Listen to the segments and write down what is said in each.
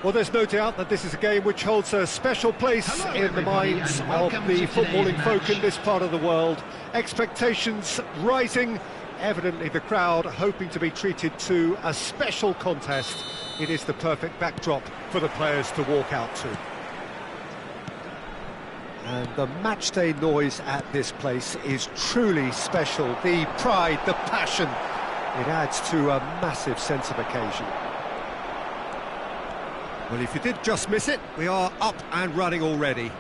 Well, there's no doubt that this is a game which holds a special place in the minds of the footballing folk in this part of the world. Expectations rising, evidently the crowd hoping to be treated to a special contest. It is the perfect backdrop for the players to walk out to. And the matchday noise at this place is truly special. The pride, the passion, it adds to a massive sense of occasion. Well, if you did just miss it, we are up and running already.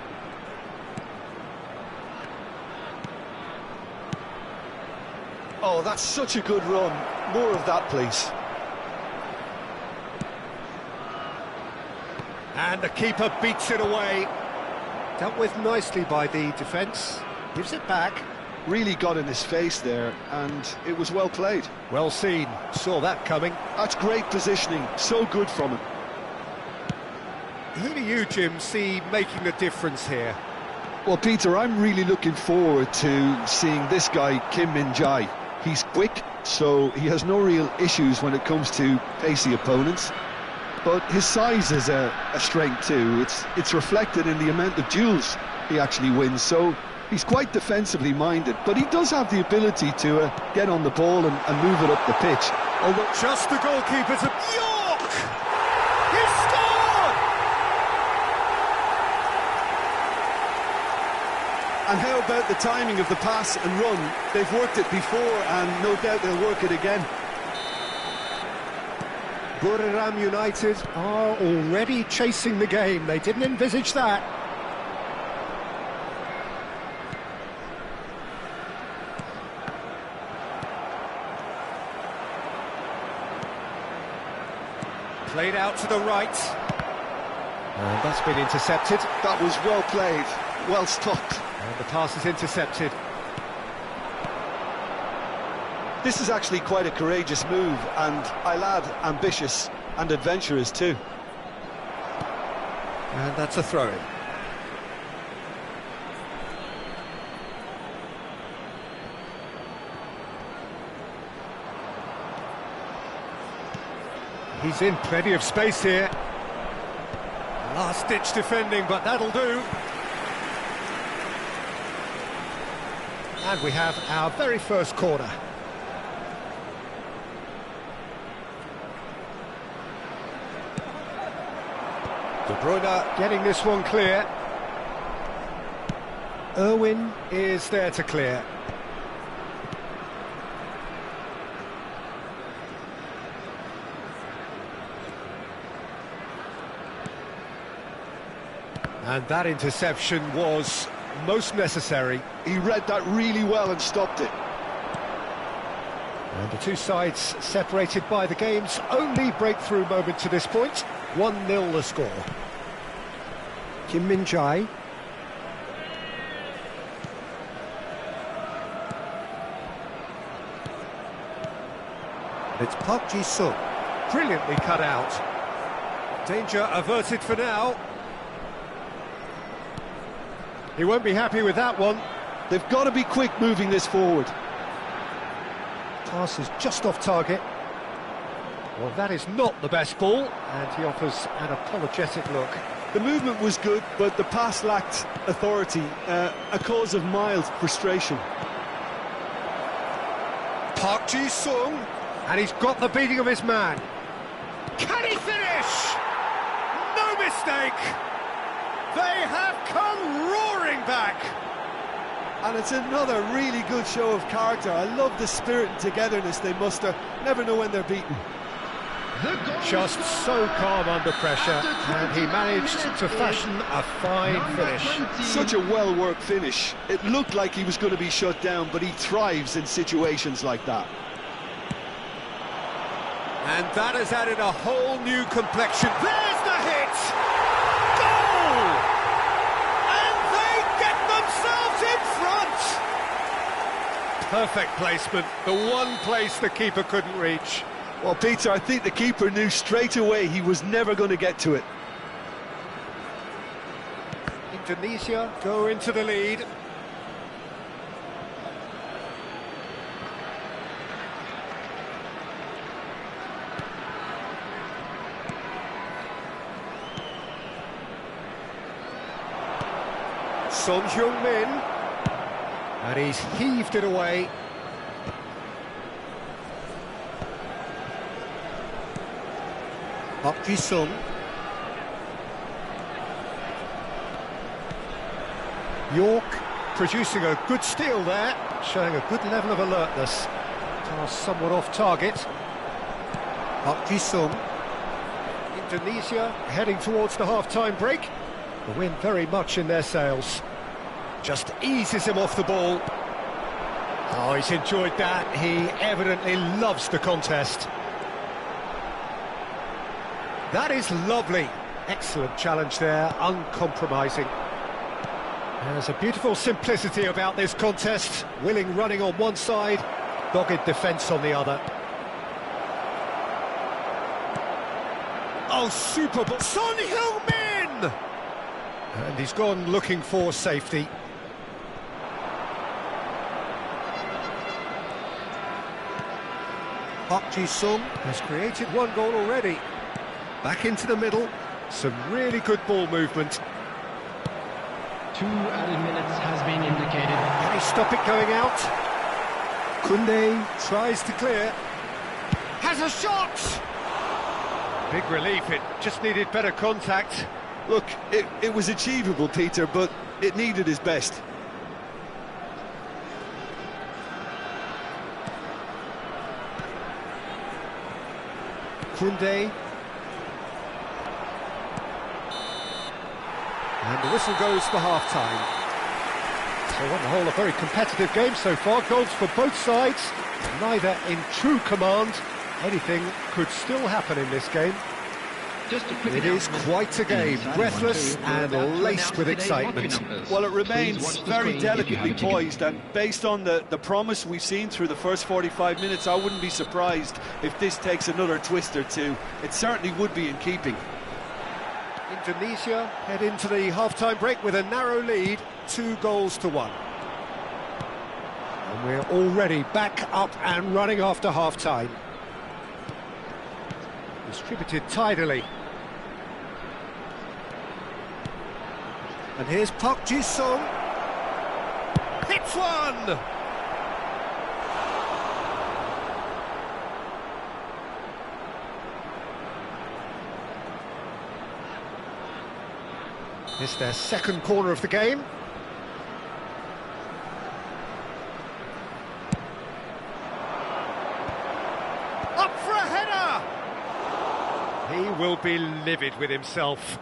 Oh, that's such a good run. More of that, please. And the keeper beats it away. Dealt with nicely by the defence. Gives it back. Really got in his face there, and it was well played. Well seen. Saw that coming. That's great positioning. So good from him. Who do you, Jim, see making the difference here? Well, Peter, I'm really looking forward to seeing this guy, Kim Min-jae. He's quick, so he has no real issues when it comes to pacey opponents. But his size is a strength too. It's reflected in the amount of duels he actually wins. So he's quite defensively minded, but he does have the ability to get on the ball and move it up the pitch. Oh, look, just the goalkeeper to York! He scored! And how about the timing of the pass and run? They've worked it before, and no doubt they'll work it again. Buriram United are already chasing the game. They didn't envisage that. Played out to the right. And that's been intercepted. That was well played, well stopped. And the pass is intercepted. This is actually quite a courageous move, and I'll add ambitious and adventurous too. And that's a throw-in. He's in plenty of space here. Last-ditch defending, but that'll do. And we have our very first corner. De Bruyne getting this one clear. Irwin is there to clear. And that interception was most necessary. He read that really well and stopped it. And the two sides separated by the game's only breakthrough moment to this point. 1-0 the score. Kim Min-jae. It's Park Ji-sung. Brilliantly cut out. Danger averted for now. He won't be happy with that one. They've got to be quick moving this forward. Pass is just off target. Well, that is not the best ball, and he offers an apologetic look. The movement was good, but the pass lacked authority, a cause of mild frustration. Park Ji-sung, and he's got the beating of his man. Can he finish? No mistake! They have come roaring back! And it's another really good show of character. I love the spirit and togetherness they muster. Never know when they're beaten. Just so calm under pressure, and he managed to fashion a fine finish. Such a well-worked finish. It looked like he was going to be shut down, but he thrives in situations like that. And that has added a whole new complexion. There's the hit! Goal! And they get themselves in front! Perfect placement, the one place the keeper couldn't reach. Well, Peter, I think the keeper knew straight away he was never going to get to it. Indonesia go into the lead. Son Heung-min. And he's heaved it away. Park Ji-sung. York producing a good steal there, showing a good level of alertness. Pass somewhat off target. Park Ji-sung. Indonesia heading towards the half-time break. The wind very much in their sails. Just eases him off the ball. Oh, he's enjoyed that. He evidently loves the contest. That is lovely. Excellent challenge there, uncompromising. There's a beautiful simplicity about this contest. Willing running on one side, dogged defence on the other. Oh, super ball. Son Heung-min! And he's gone looking for safety. Park Ji-sung has created one goal already. Back into the middle. Some really good ball movement. 2 added minutes has been indicated. Can he stop it going out? Kunde tries to clear. Has a shot! Big relief, it just needed better contact. Look, it was achievable, Peter, but it needed his best. Kunde. And the whistle goes for half-time. So on the whole, a very competitive game so far. Goals for both sides, neither in true command. Anything could still happen in this game. It is quite a game, breathless and laced with excitement. Well, it remains very delicately poised, and based on the promise we've seen through the first 45 minutes, I wouldn't be surprised if this takes another twist or two. It certainly would be in keeping. Indonesia head into the half-time break with a narrow lead, 2-1. And we're already back up and running after half-time. Distributed tidily. And here's Park Ji-sung. Hits one! It's their second corner of the game. Up for a header! He will be livid with himself.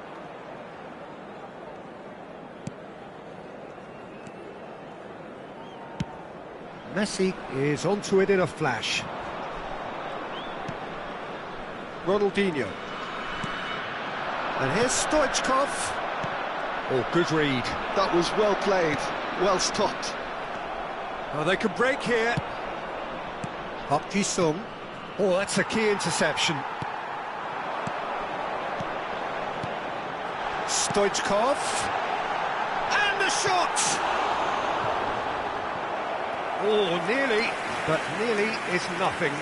Messi is onto it in a flash. Ronaldinho. And here's Stoichkov. Oh, good read. That was well played, well stopped. Oh, they can break here. Park Ji-sung. Oh, that's a key interception. Stoichkov. And the shot! Oh, nearly, but nearly is nothing.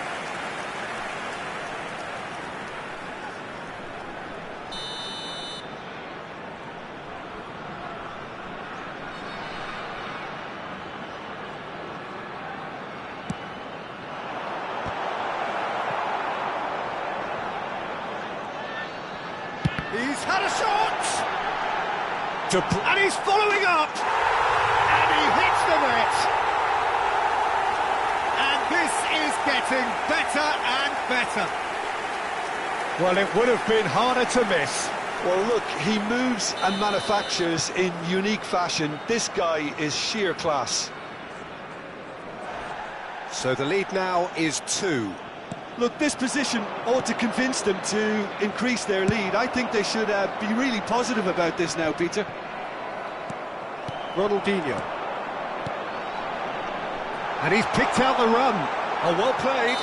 He's had a shot! And he's following up! And he hits the net! This is getting better and better. Well, it would have been harder to miss. Well, look, he moves and manufactures in unique fashion. This guy is sheer class. So the lead now is 2. Look, this position ought to convince them to increase their lead. I think they should be really positive about this now, Peter. Ronaldinho. And he's picked out the run. Oh, well played.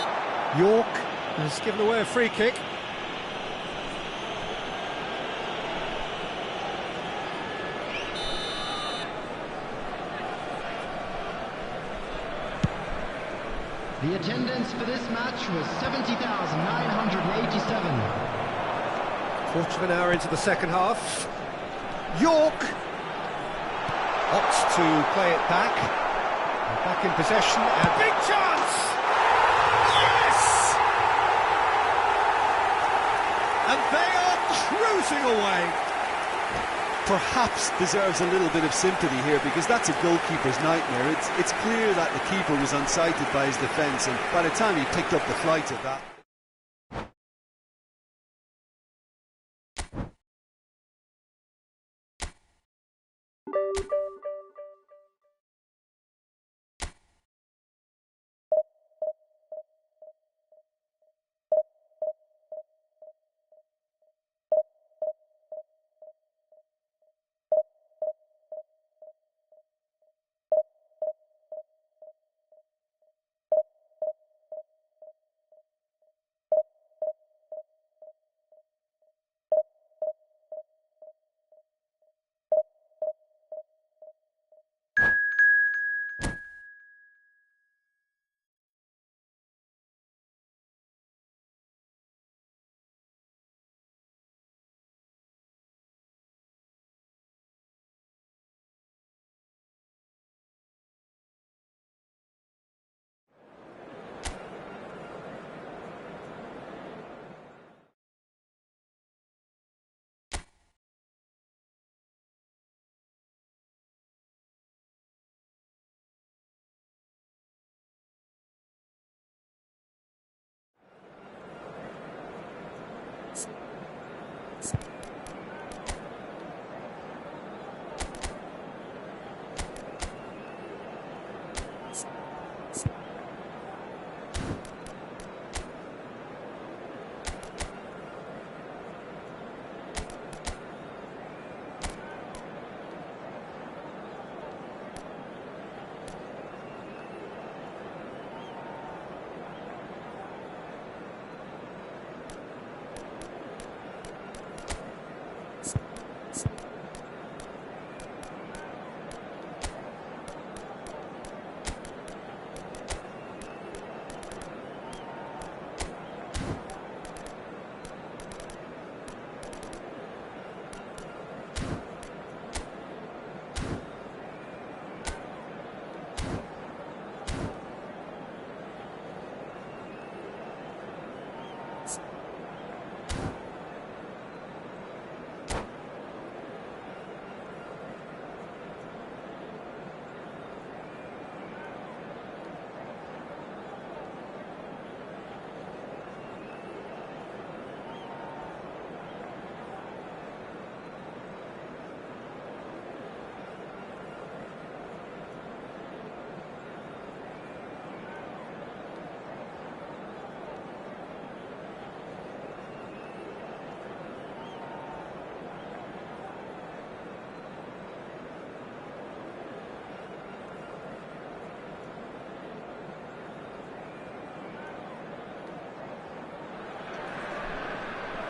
York has given away a free kick. The attendance for this match was 70,987. Quarter of an hour into the second half. York. Opts to play it back. And back in possession, and big chance! Yes! And they are cruising away. Perhaps deserves a little bit of sympathy here, because that's a goalkeeper's nightmare. It's clear that the keeper was unsighted by his defence, and by the time he picked up the flight of that...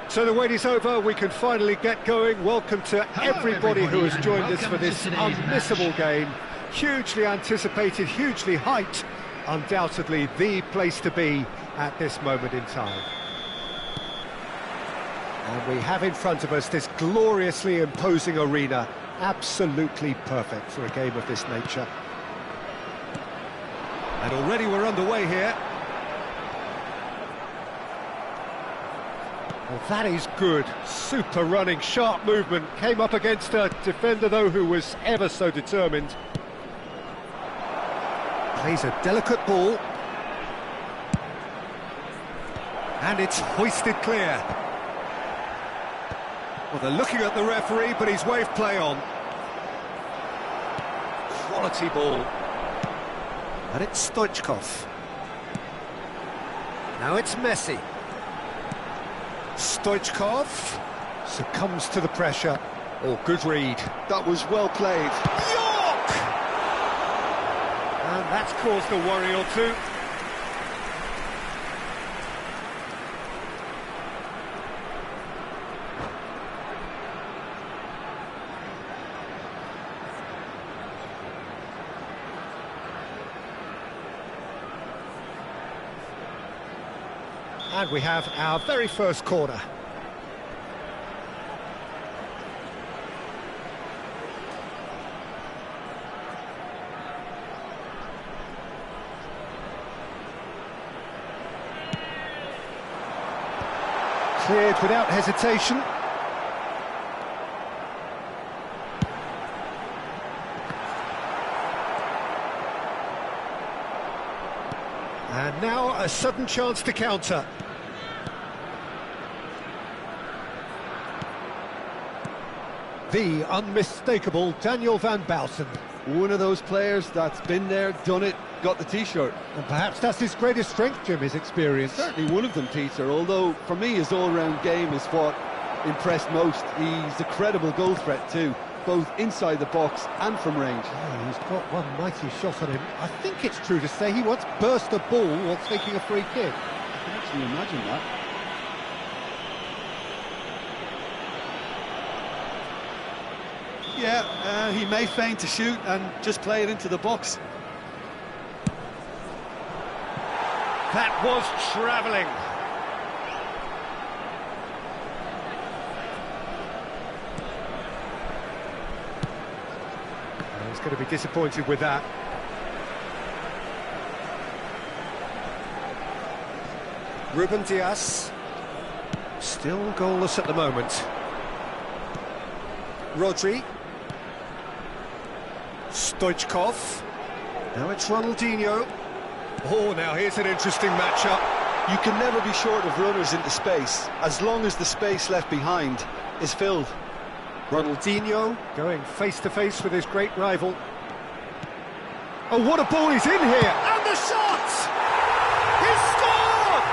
So the wait is over, we can finally get going. Welcome to everybody who has joined us for this unmissable game. Hugely anticipated, hugely hyped, undoubtedly the place to be at this moment in time. And we have in front of us this gloriously imposing arena, absolutely perfect for a game of this nature. And already we're underway here. Well, that is good, super running, sharp movement, came up against a defender though who was ever so determined. Plays a delicate ball. And it's hoisted clear. Well, they're looking at the referee, but he's waved play on. Quality ball. And it's Stoichkov. Now it's Messi. Stoichkov succumbs to the pressure. Oh, good read. That was well played. York! And that's caused a worry or two. And we have our very first corner. Cleared without hesitation. And now a sudden chance to counter. The unmistakable Daniel van Bouten. One of those players that's been there, done it, got the T-shirt. And perhaps that's his greatest strength, Jim, his experience. Certainly one of them, Peter, although for me his all-round game is what impressed most. He's a credible goal threat too, both inside the box and from range. Oh, he's got one mighty shot on him. I think it's true to say he once burst a ball while taking a free kick. I can actually imagine that. Yeah, he may feign to shoot and just play it into the box. That was travelling. He's going to be disappointed with that. Ruben Dias. Still goalless at the moment. Rodri. Stoichkov. Now it's Ronaldinho. Oh, now here's an interesting matchup. You can never be short of runners into space, as long as the space left behind is filled. Ronaldinho going face-to-face with his great rival. Oh, what a ball he's in here! And the shot! He scored!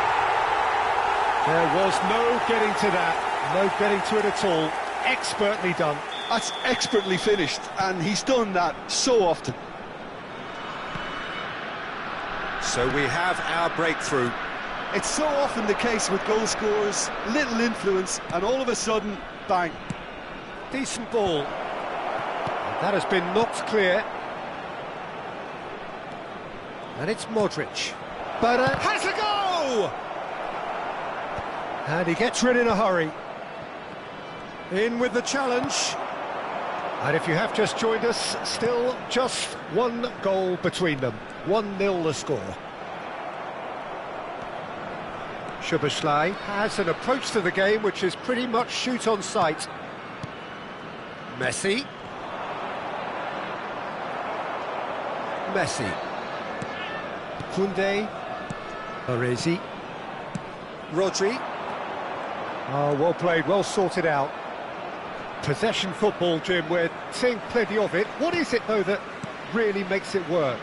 There was no getting to that, no getting to it at all. Expertly done. That's expertly finished, and he's done that so often. So we have our breakthrough. It's so often the case with goal scorers, little influence, and all of a sudden, bang. Decent ball. That has been knocked clear. And it's Modric. But has a go! And he gets rid in a hurry. In with the challenge. And if you have just joined us, still just one goal between them. 1-0 the score. Szoboszlai has an approach to the game which is pretty much shoot on sight. Messi. Koundé. Baresi. Rodri. Oh, well played, well sorted out. Possession football, Jim, we're seeing plenty of it. What is it, though, that really makes it work?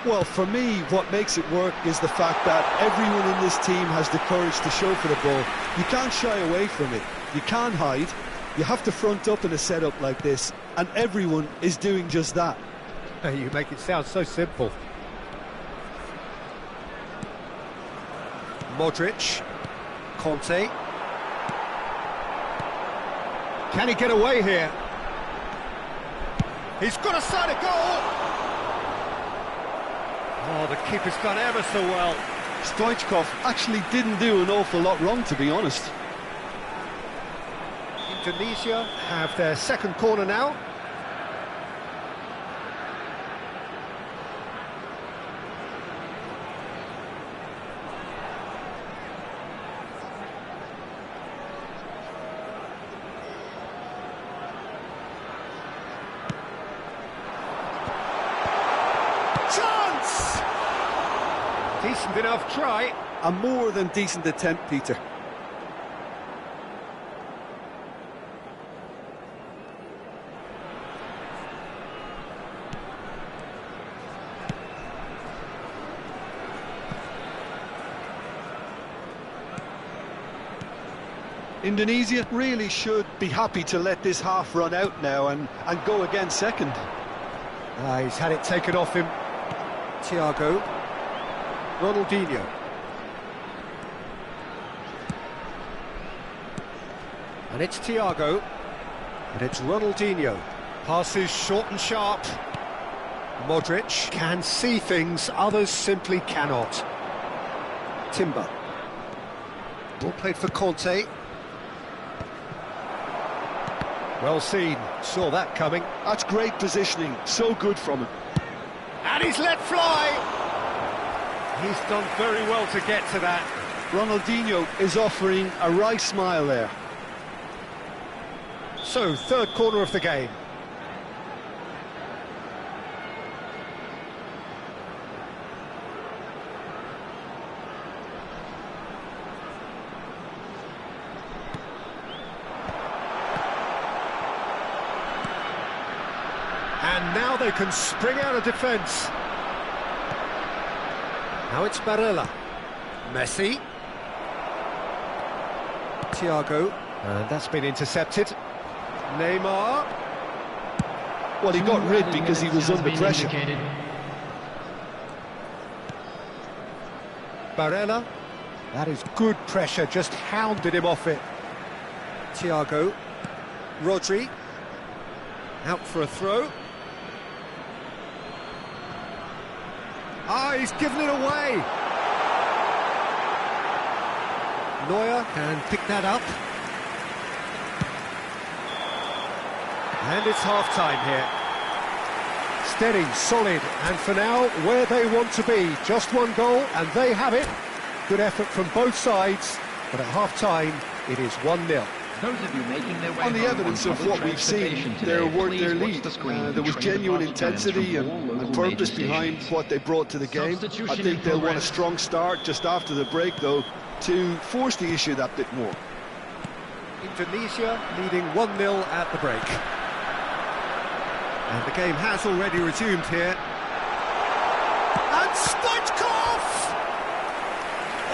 Well, for me, what makes it work is the fact that everyone in this team has the courage to show for the ball. You can't shy away from it. You can't hide. You have to front up in a setup like this, and everyone is doing just that. You make it sound so simple. Modric. Conte. Can he get away here? He's got a side of goal! Oh, the keeper's done ever so well. Stoichkov actually didn't do an awful lot wrong, to be honest. Indonesia have their second corner now. Chance! Decent enough try. A more than decent attempt, Peter. Indonesia really should be happy to let this half run out now and go again second. He's had it taken off him. Thiago. Ronaldinho. And it's Thiago. And it's Ronaldinho. Passes short and sharp. Modric can see things others simply cannot. Timber. Ball played for Conte. Well seen, saw that coming. That's great positioning, so good from him. And he's let fly! He's done very well to get to that. Ronaldinho is offering a wry smile there. So, third corner of the game. And now they can spring out of defence. Now it's Barella. Messi. Thiago. And that's been intercepted. Neymar. Well, he got rid because he was under pressure. Barella. That is good pressure, just hounded him off it. Thiago. Rodri. Out for a throw. Ah, he's given it away. Neuer can pick that up. And it's half-time here. Steady, solid, and for now, where they want to be. Just one goal, and they have it. Good effort from both sides, but at half-time, it is 1-0. Those of you making their way On the evidence of what we've seen, they're worth their lead. There was genuine intensity and purpose behind what they brought to the game. I think they'll want a strong start just after the break, though, to force the issue that bit more. Indonesia leading 1-0 at the break. And the game has already resumed here. And Stoichkov!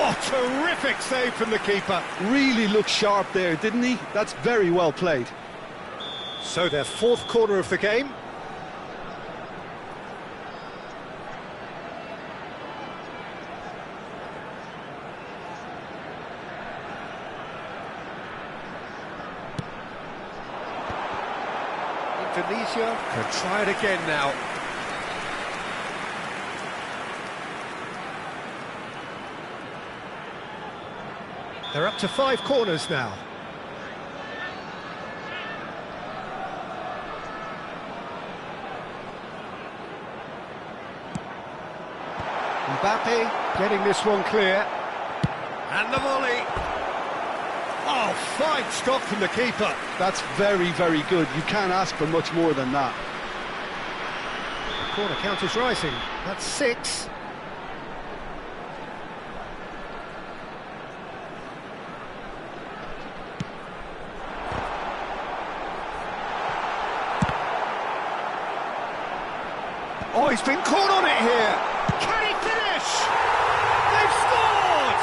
Oh, terrific save from the keeper. Really looked sharp there, didn't he? That's very well played. So their fourth corner of the game. Indonesia can try it again now. They're up to 5 corners now. Mbappe getting this one clear. And the volley. Oh, fine stop from the keeper. That's very, very good. You can't ask for much more than that. The corner count is rising. That's 6. Oh, he's been caught on it here. Can he finish? They've scored!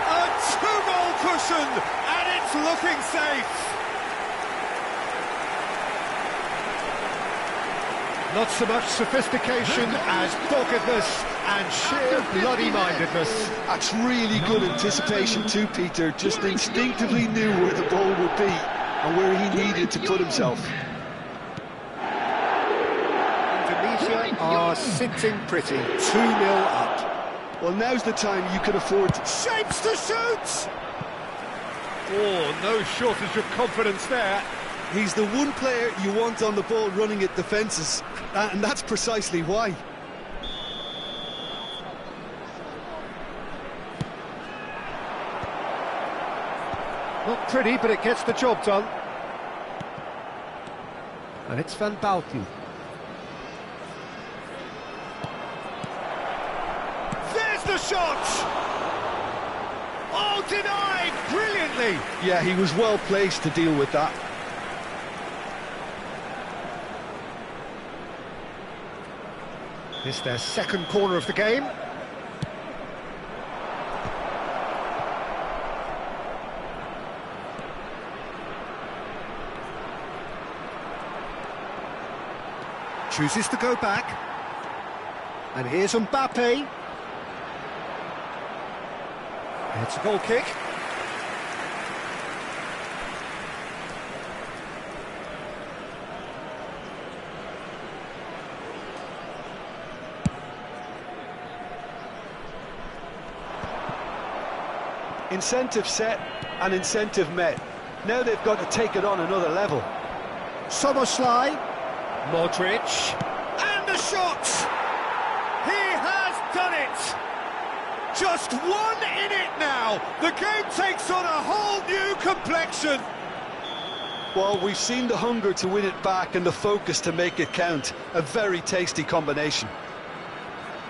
A 2-goal cushion, and it's looking safe. Not so much sophistication as doggedness and sheer bloody-mindedness. That's really good anticipation too, Peter. Just instinctively knew where the ball would be and where he needed to put himself. Are sitting pretty, 2-0 up. Well, now's the time you can afford to... Shapes to shoot! Oh, no shortage of confidence there. He's the one player you want on the ball running at defences, and that's precisely why. Not pretty, but it gets the job done. And it's Van Bauten. The shot! Oh, denied brilliantly! Yeah, he was well placed to deal with that. This is their second corner of the game. Chooses to go back. And here's Mbappe. It's a goal kick. Incentive set and incentive met. Now they've got to take it on another level. Soboslai. Modric. And the shot! He has done it! Just one in it now. The game takes on a whole new complexion. Well, we've seen the hunger to win it back and the focus to make it count. A very tasty combination.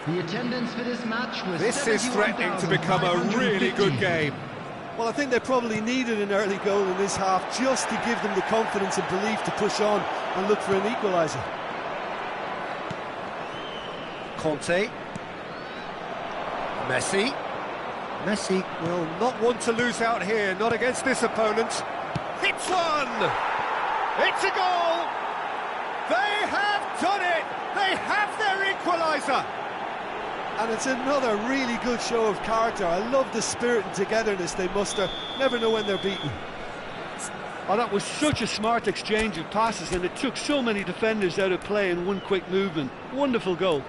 The attendance for this match was This is threatening to become a really good game. Well, I think they probably needed an early goal in this half just to give them the confidence and belief to push on and look for an equaliser. Conte. Messi. Messi will not want to lose out here, not against this opponent. Hits one! It's a goal! They have done it! They have their equaliser! And it's another really good show of character. I love the spirit and togetherness they muster. Never know when they're beaten. Oh, that was such a smart exchange of passes, and it took so many defenders out of play in one quick movement. Wonderful goal.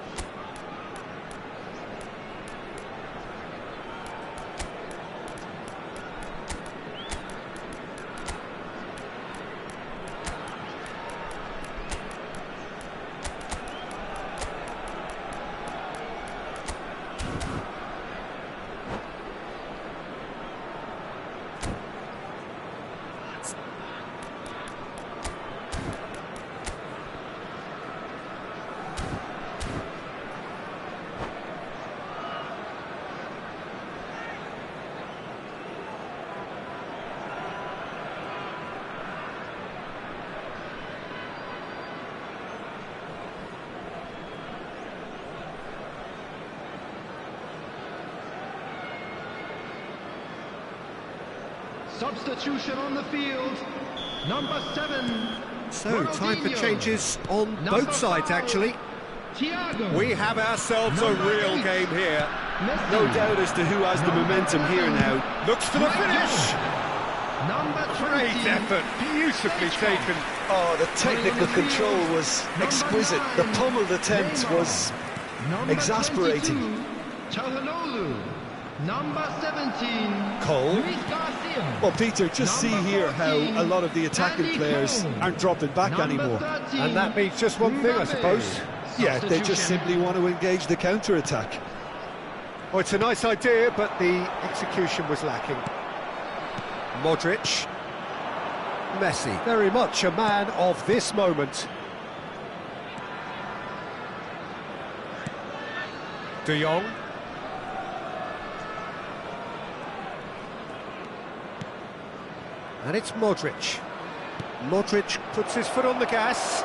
Substitution on the field. Number 7. So, time for changes on both sides, actually. Thiago. We have ourselves a real game here. No doubt as to who has the momentum here now. Looks for the finish. Number 20. Great effort, beautifully taken. Oh, the technical control was exquisite. The pummeled attempt was Number exasperating. 22, Çalhanoğlu. Number 17. Cole. Luis Garcia. Well, Peter, just see here how a lot of the attacking players aren't dropping back Number anymore. 13, And that means just one thing, I suppose. Yeah, they just Substitution. simply want to engage the counter-attack. Oh, it's a nice idea, but the execution was lacking. Modric. Messi, very much a man of this moment. De Jong. And it's Modric. Modric puts his foot on the gas.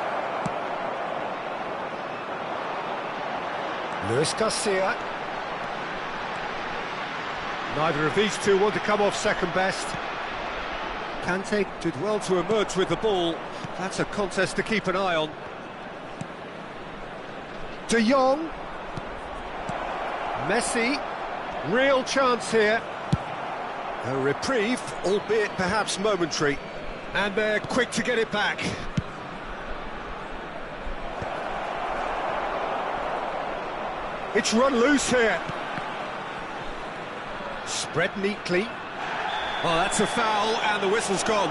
Luis Garcia. Neither of these two want to come off second best. Kante did well to emerge with the ball. That's a contest to keep an eye on. De Jong. Messi. Real chance here. A reprieve, albeit perhaps momentary. And they're quick to get it back. It's run loose here. Spread neatly. Oh, that's a foul, and the whistle's gone.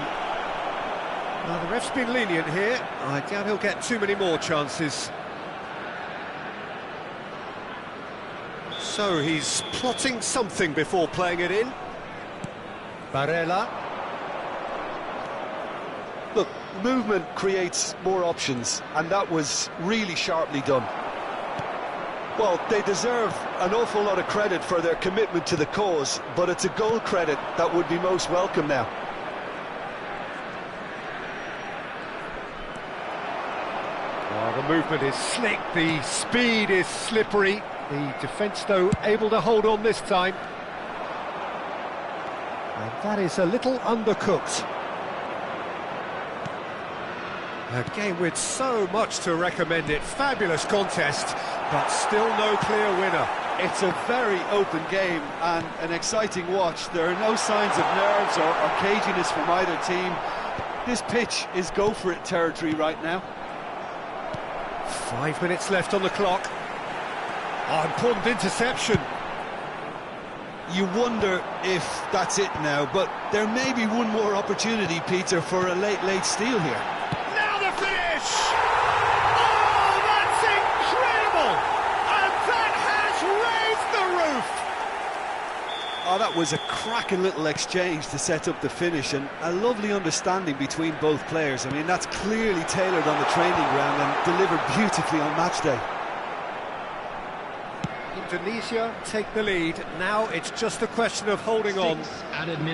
Now, the ref's been lenient here. I doubt he'll get too many more chances. So he's plotting something before playing it in. Barella. Look, movement creates more options, and that was really sharply done. Well, they deserve an awful lot of credit for their commitment to the cause, but it's a goal credit that would be most welcome now. Oh, the movement is slick, the speed is slippery. The defence, though, able to hold on this time. And that is a little undercooked. A game with so much to recommend it. Fabulous contest, but still no clear winner. It's a very open game and an exciting watch. There are no signs of nerves or caginess from either team. This pitch is go-for-it territory right now. 5 minutes left on the clock. Oh, important interception. You wonder if that's it now, but there may be one more opportunity, Peter, for a late steal here. Now the finish! Oh, that's incredible! And that has raised the roof! That was a cracking little exchange to set up the finish, and a lovely understanding between both players. I mean, that's clearly tailored on the training ground and delivered beautifully on match day. Indonesia take the lead. Now it's just a question of holding on.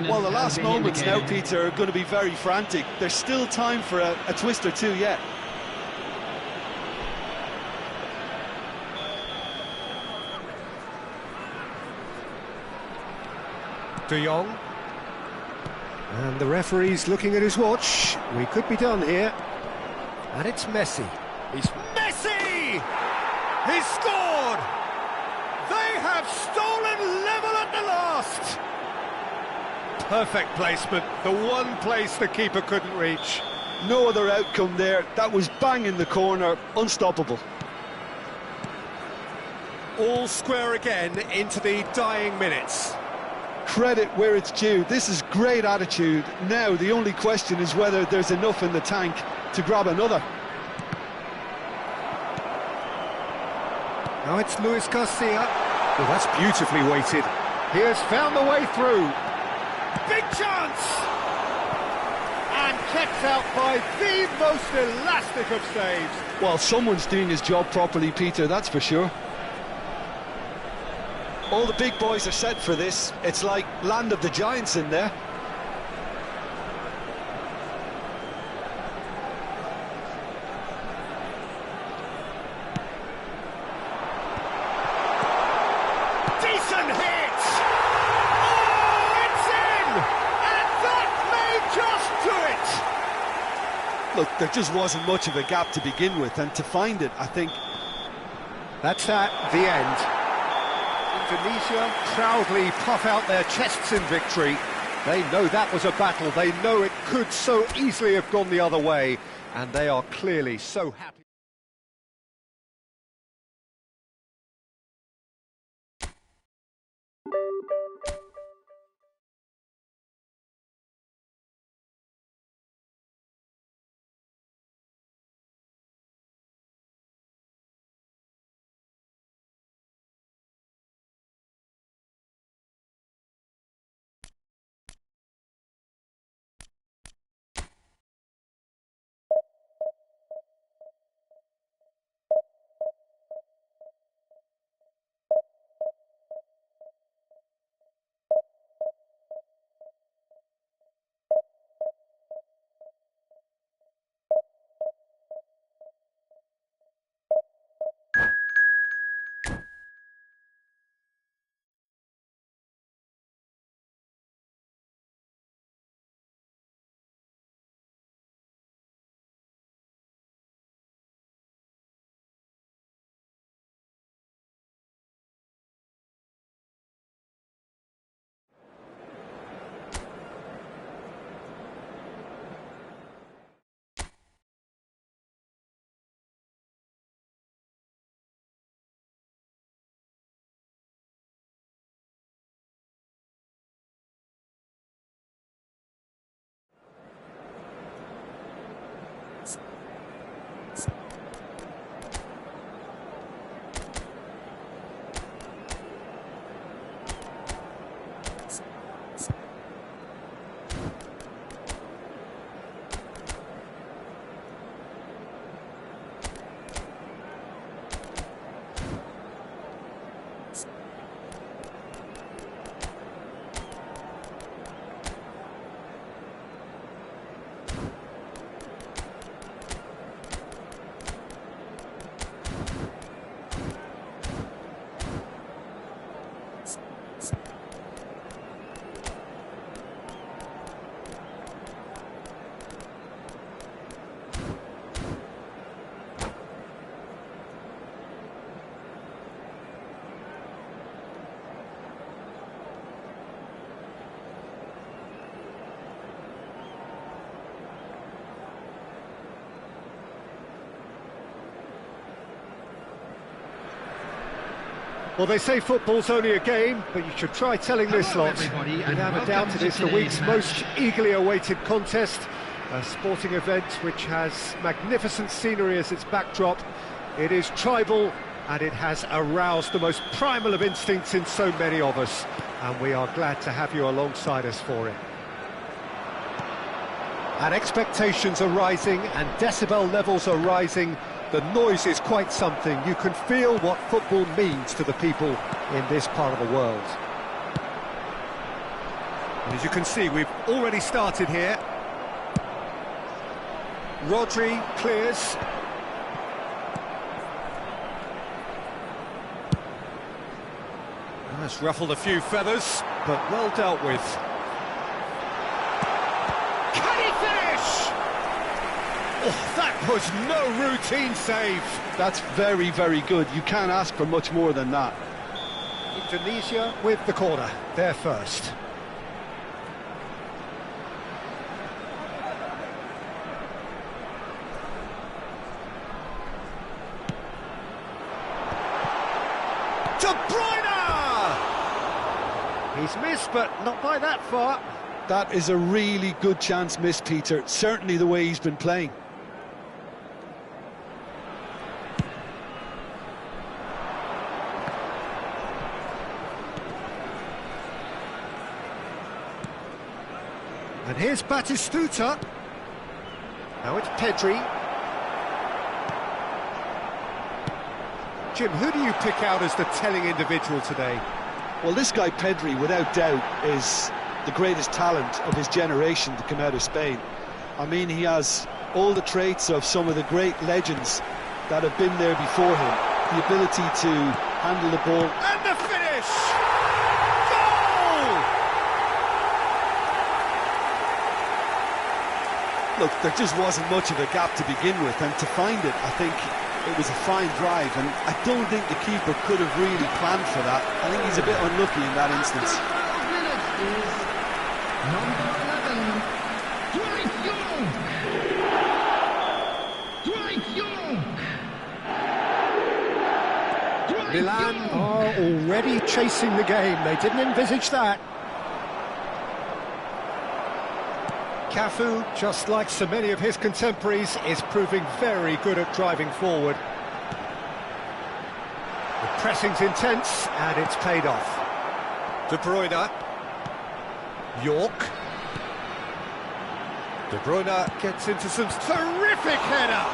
Well, the last moments now, Peter, are going to be very frantic. There's still time for a twist or two yet. De Jong. And the referee's looking at his watch. We could be done here. And it's Messi. He's Messi! He's scored! They have stolen level at the last! Perfect placement, the one place the keeper couldn't reach. No other outcome there. That was bang in the corner, unstoppable. All square again into the dying minutes. Credit where it's due. This is great attitude. Now the only question is whether there's enough in the tank to grab another. Now it's Luis Garcia. Well, that's beautifully weighted. He has found the way through. Big chance! And kept out by the most elastic of saves. Well, someone's doing his job properly, Peter, that's for sure. All the big boys are set for this. It's like land of the giants in there. Decent hit! Oh, it's in! And that may just do it! Look, there just wasn't much of a gap to begin with, and to find it, I think... That's at the end. Indonesia proudly puff out their chests in victory. They know that was a battle. They know it could so easily have gone the other way. And they are clearly so happy. Well, they say football's only a game, but you should try telling this lot. Without a doubt, it is the week's most eagerly awaited contest. A sporting event which has magnificent scenery as its backdrop. It is tribal and it has aroused the most primal of instincts in so many of us, and we are glad to have you alongside us for it. And expectations are rising, and decibel levels are rising. The noise is quite something. You can feel what football means to the people in this part of the world. And as you can see, we've already started here. Rodri clears. That's ruffled a few feathers, but well dealt with. Can he finish? Oh, that was no routine save. That's very, very good. You can't ask for much more than that. Indonesia with the corner, they're first. De Bruyne! He's missed, but not by that far. That is a really good chance missed, Peter. Certainly the way he's been playing. And here's Batistuta. Now it's Pedri. Jim, who do you pick out as the telling individual today? Well, this guy Pedri, without doubt, is the greatest talent of his generation to come out of Spain. I mean, he has all the traits of some of the great legends that have been there before him. The ability to handle the ball. And the finish! Goal! Look, there just wasn't much of a gap to begin with, and to find it, I think it was a fine drive, and I don't think the keeper could have really planned for that. I think he's a bit unlucky in that instance. Milan are already chasing the game. They didn't envisage that. Cafu, just like so many of his contemporaries, is proving very good at driving forward. The pressing's intense, and it's paid off. De Bruyne. York. De Bruyne gets into some terrific header.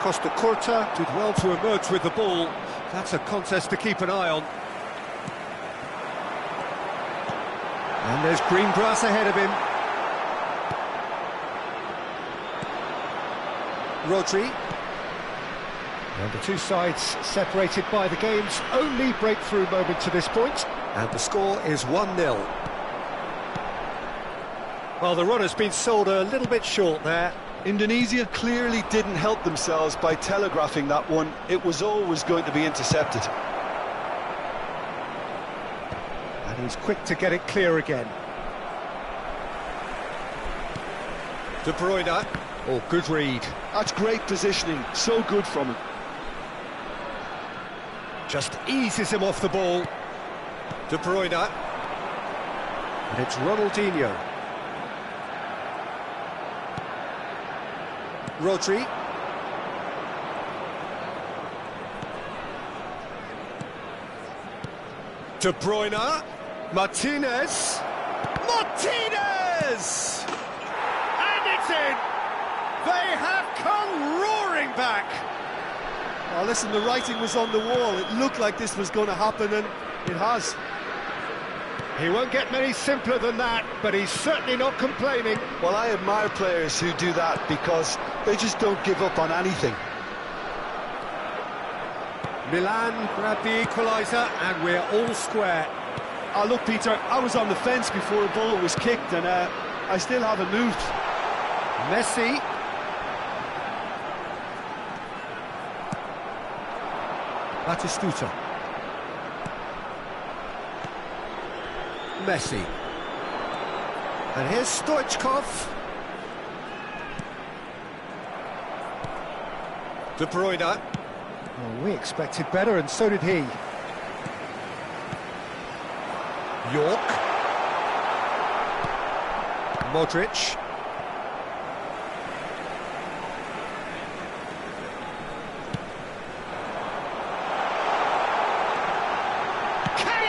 Costa Curta did well to emerge with the ball. That's a contest to keep an eye on. And there's green grass ahead of him. Rodri. And the two sides separated by the game's only breakthrough moment to this point. And the score is 1-0. Well, the run has been sold a little bit short there. Indonesia clearly didn't help themselves by telegraphing that one. It was always going to be intercepted. And he's quick to get it clear again. De Bruyne. Oh, good read. That's great positioning. So good from him. Just eases him off the ball. De Bruyne. And it's Ronaldinho. Rodri. De Bruyne. Martinez. Martinez! And it's in! They have come roaring back! Oh, listen, the writing was on the wall. It looked like this was going to happen, and it has. He won't get many simpler than that, but he's certainly not complaining. Well, I admire players who do that because they just don't give up on anything. Milan grabbed the equaliser, and we're all square. Oh, look, Peter, I was on the fence before the ball was kicked, and I still haven't moved. Messi. Batistuta. Messi. And here's Stoichkov. De Bruyne. Oh, we expected better, and so did he. York.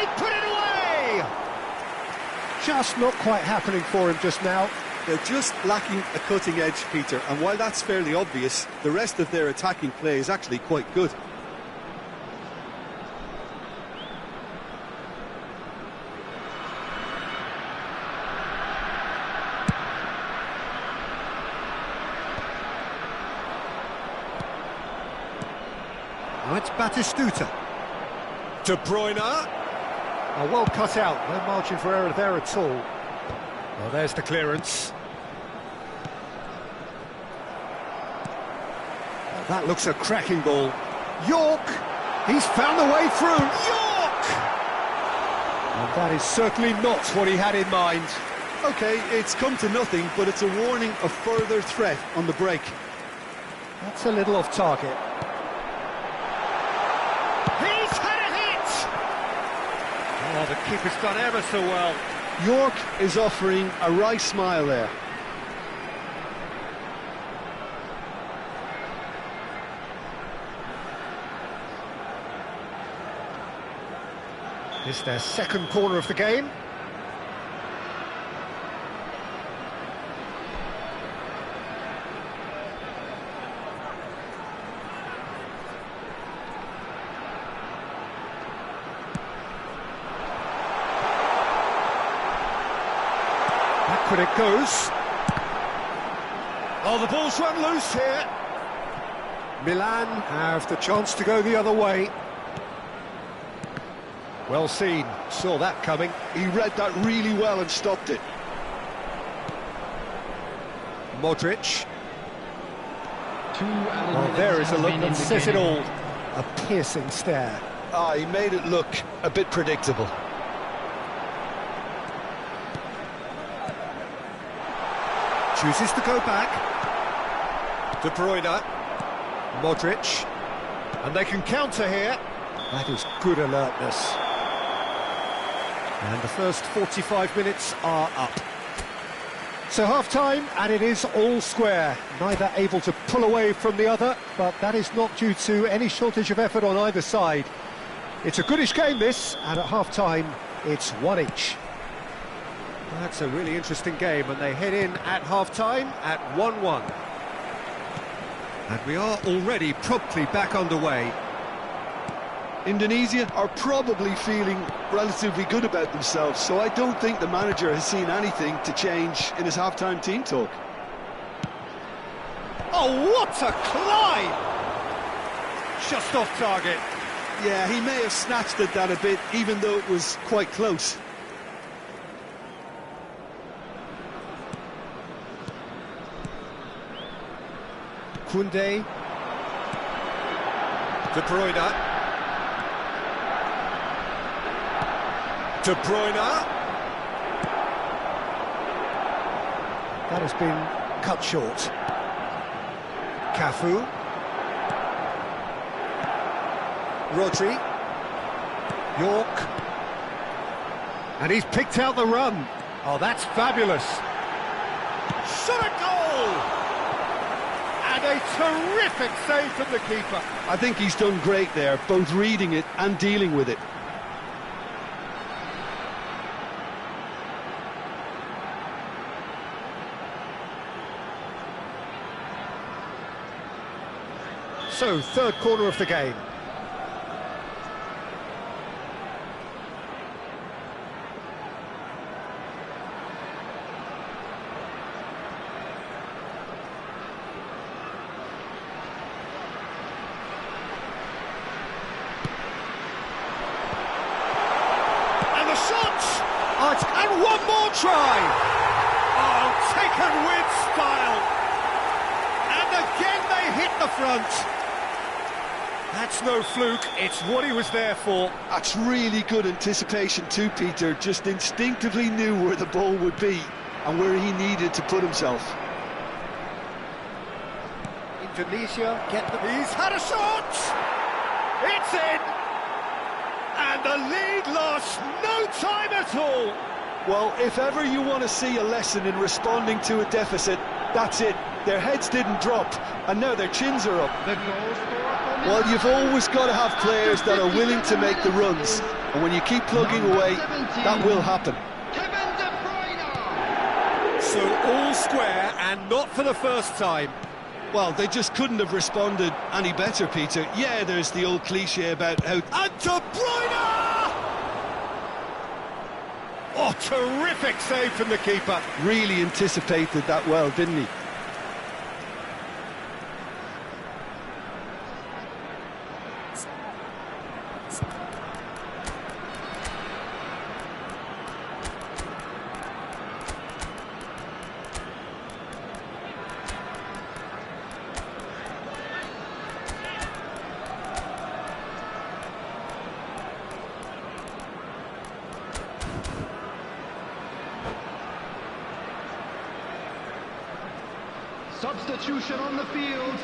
might put it away! Just not quite happening for him just now. They're just lacking a cutting edge, Peter, and while that's fairly obvious, the rest of their attacking play is actually quite good. Now it's Batistuta. De Bruyne. Oh, well cut out, no margin for error there at all. Well, there's the clearance. Well, that looks a cracking ball. York, he's found the way through. York! And that is certainly not what he had in mind. OK, it's come to nothing, but it's a warning of further threat on the break. That's a little off target. He's had a hit! Oh, the keeper's done ever so well. York is offering a wry smile there. It's their second corner of the game. But it goes. Oh, the ball's run loose here. Milan have the chance to go the other way. Well seen, saw that coming. He read that really well and stopped it. Modric. Oh, there is a look that says it all. A piercing stare. Ah, he made it look a bit predictable. Chooses to go back. De Bruyne. Modric. And they can counter here. That is good alertness. And the first 45 minutes are up. So half-time, and it is all square. Neither able to pull away from the other, but that is not due to any shortage of effort on either side. It's a goodish game, this, and at half-time, it's one each. That's a really interesting game, and they head in at half-time at 1-1. And we are already promptly back underway. Indonesia are probably feeling relatively good about themselves, so I don't think the manager has seen anything to change in his half-time team talk. Oh, what a climb! Just off target. Yeah, he may have snatched at that a bit, even though it was quite close. Koundé. De Bruyne. De Bruyne. That has been cut short. Cafu. Rodri. York. And he's picked out the run. Oh, that's fabulous. Shot a goal! And a terrific save from the keeper. I think he's done great there, both reading it and dealing with it. So, third corner of the game. And the shot! Oh, and one more try! Oh, taken with style! And again they hit the front. That's no fluke, it's what he was there for. That's really good anticipation too, Peter. Just instinctively knew where the ball would be and where he needed to put himself. Indonesia get the... He's had a shot! It's in! And the lead lost no time at all! Well, if ever you want to see a lesson in responding to a deficit, that's it. Their heads didn't drop, and now their chins are up. The goal scorer for Well, you've always got to have players that are willing to make the runs, and when you keep plugging away, that will happen. Kevin De Bruyne. So all square, and not for the first time. Well, they just couldn't have responded any better, Peter. Yeah, there's the old cliche about how... And De Bruyne! Oh, terrific save from the keeper. Really anticipated that well, didn't he? Substitution on the field.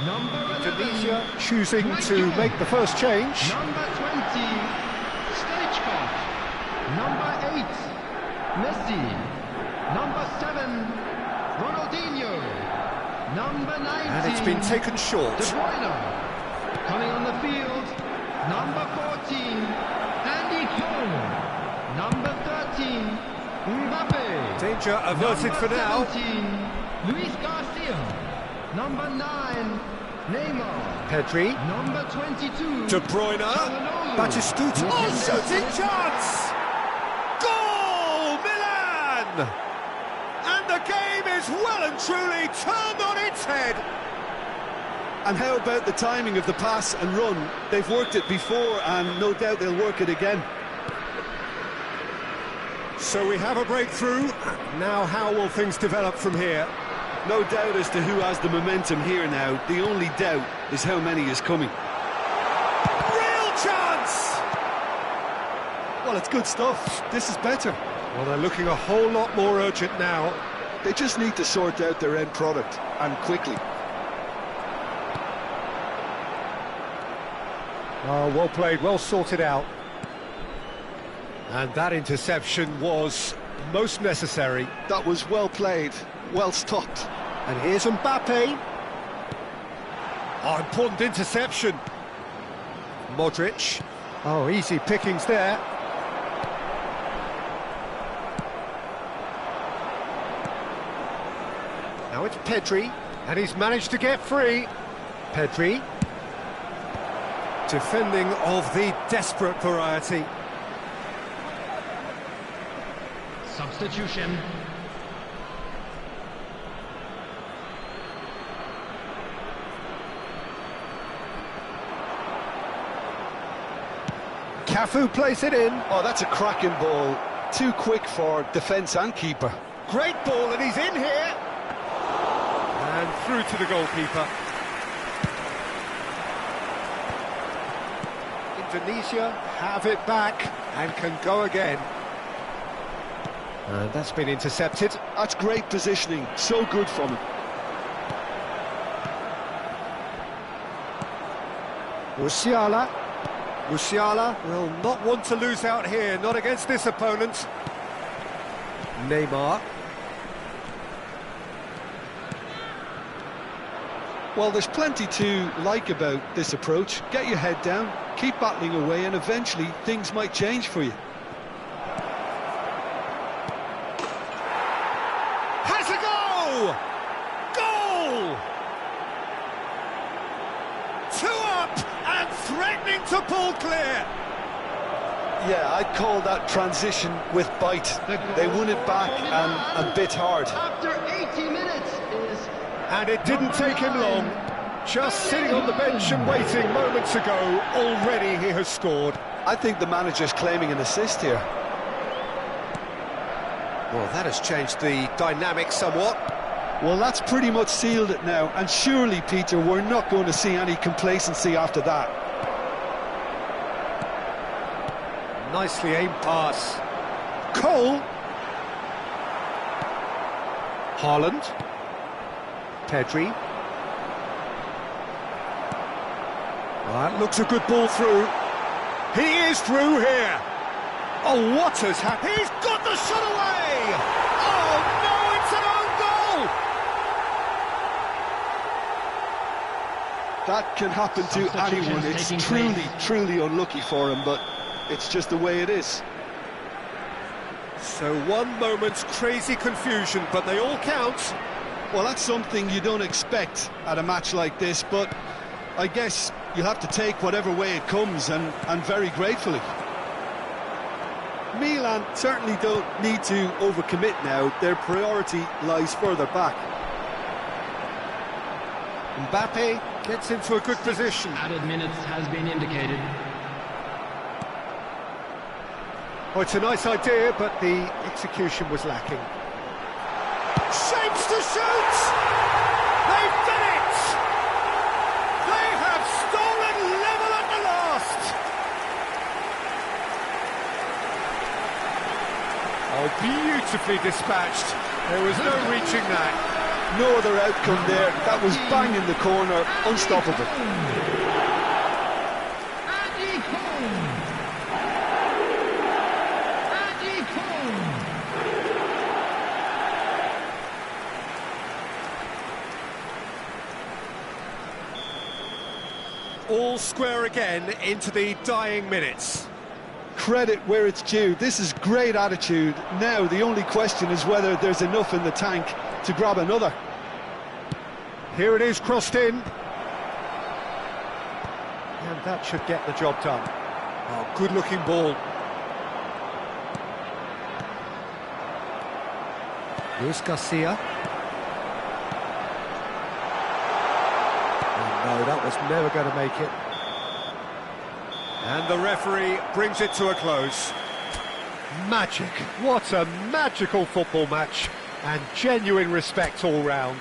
Number 11. Tunisia choosing to make the first change. Number 20, Stoichkov. Number 8, Messi. Number 7, Ronaldinho. Number 19. And it's been taken short. De Bruyne. Coming on the field. Number 14, Andy Cole. Number 13, Mbappe. Danger averted Number for now. 17, Luis Garcia. Number 9, Neymar. Pedri. Number 22, De Bruyne. Calhanoglu. Batistuta. Oh, shooting chance! Goal, Milan! And the game is well and truly turned on its head. And how about the timing of the pass and run? They've worked it before, and no doubt they'll work it again. So we have a breakthrough. Now how will things develop from here? No doubt as to who has the momentum here now. The only doubt is how many is coming. Real chance! Well, it's good stuff. This is better. Well, they're looking a whole lot more urgent now. They just need to sort out their end product, and quickly. Oh, well played, well sorted out. And that interception was most necessary. That was well played, well stopped. And here's Mbappe. Oh, important interception. Modric. Oh, easy pickings there. Now it's Pedri, and he's managed to get free. Pedri. Defending of the desperate variety. Substitution. Cafu plays it in. Oh, that's a cracking ball. Too quick for defence and keeper. Great ball, and he's in here. And through to the goalkeeper. Indonesia have it back and can go again. And that's been intercepted. That's great positioning. So good from him. Musiala. Musiala will not want to lose out here, not against this opponent. Neymar. Well, there's plenty to like about this approach. Get your head down, keep battling away, and eventually things might change for you. Has a go! Goal! 2 up and threatening to pull clear. Yeah, I'd call that transition with bite. They won it back and a bit hard. After 80 minutes is... And it didn't take him long. Just sitting on the bench and waiting moments ago, already he has scored. I think the manager's claiming an assist here. Well, that has changed the dynamic somewhat. Well, that's pretty much sealed it now. And surely, Peter, we're not going to see any complacency after that. Nicely aimed pass. Cole. Haaland. Pedri. Well, that looks a good ball through. He is through here. Oh, what has happened? He's got the shot away! Oh, no, it's an own goal! That can happen to anyone. It's truly unlucky for him, but it's just the way it is. So one moment's crazy confusion, but they all count. Well, that's something you don't expect at a match like this, but I guess you'll have to take whatever way it comes, and very gratefully. Milan certainly don't need to overcommit now. Their priority lies further back. Mbappe gets into a good position. Added minutes has been indicated. Oh, it's a nice idea, but the execution was lacking. Shapes to shoot! They've done it! They have stolen level at the last! Oh, beautifully dispatched. There was no reaching that. No other outcome there. That was bang in the corner, unstoppable. All square again into the dying minutes. Credit where it's due. This is great attitude. Now the only question is whether there's enough in the tank to grab another. Here it is, crossed in. And that should get the job done. Oh, good-looking ball. Luis Garcia. Oh, no, that was never going to make it. And the referee brings it to a close. Magic. What a magical football match. And genuine respect all round.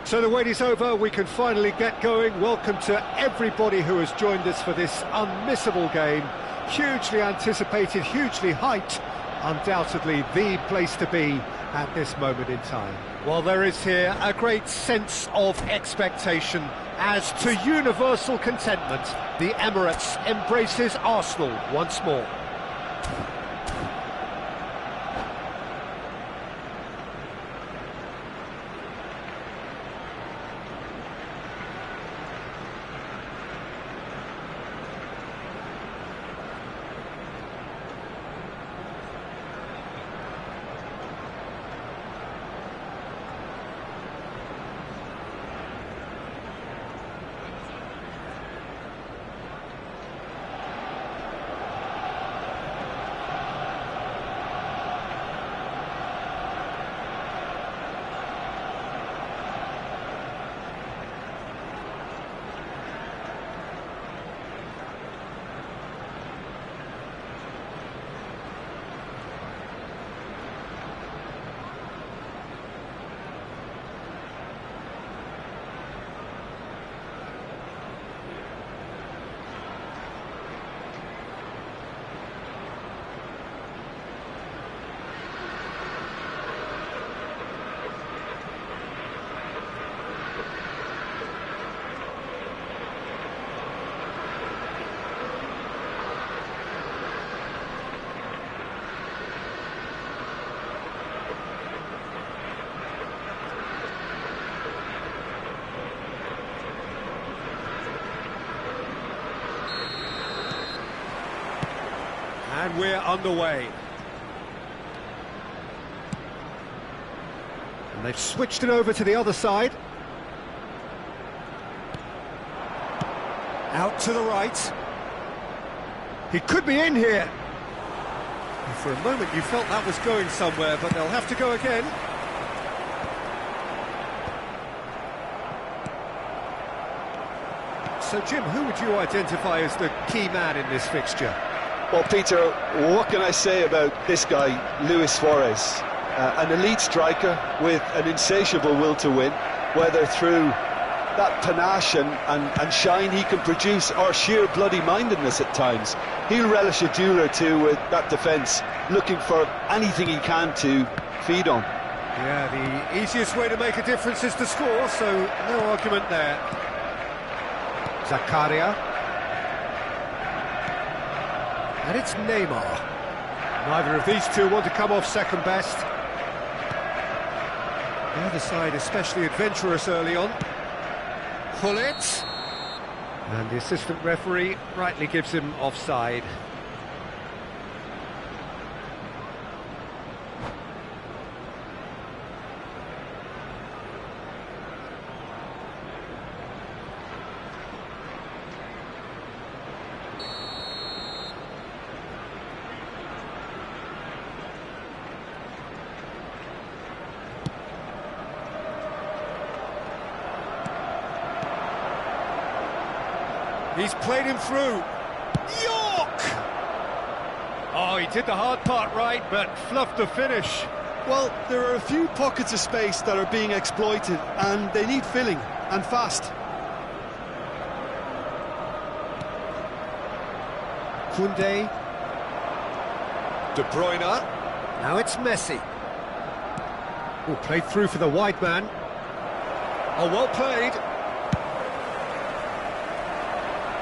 So the wait is over, we can finally get going. Welcome to everybody who has joined us for this unmissable game. Hugely anticipated, hugely hyped, undoubtedly the place to be at this moment in time. Well, there is here a great sense of expectation as to universal contentment. The Emirates embraces Arsenal once more. And we're underway. And they've switched it over to the other side. Out to the right. He could be in here. And for a moment you felt that was going somewhere, but they'll have to go again. So Jim, who would you identify as the key man in this fixture? Well, Peter, what can I say about this guy, Luis Suarez? An elite striker with an insatiable will to win, whether through that panache and shine he can produce, or sheer bloody-mindedness at times. He'll relish a duel or two with that defence, looking for anything he can to feed on. Yeah, the easiest way to make a difference is to score, so no argument there. Zakaria. And it's Neymar. Neither of these two want to come off second best. The other side especially adventurous early on. Hullet. And the assistant referee rightly gives him offside. He's played him through. York! Oh, he did the hard part right, but fluffed the finish. Well, there are a few pockets of space that are being exploited, and they need filling, and fast. Koundé. De Bruyne. Now it's Messi. Oh, played through for the wide man. Oh, well played.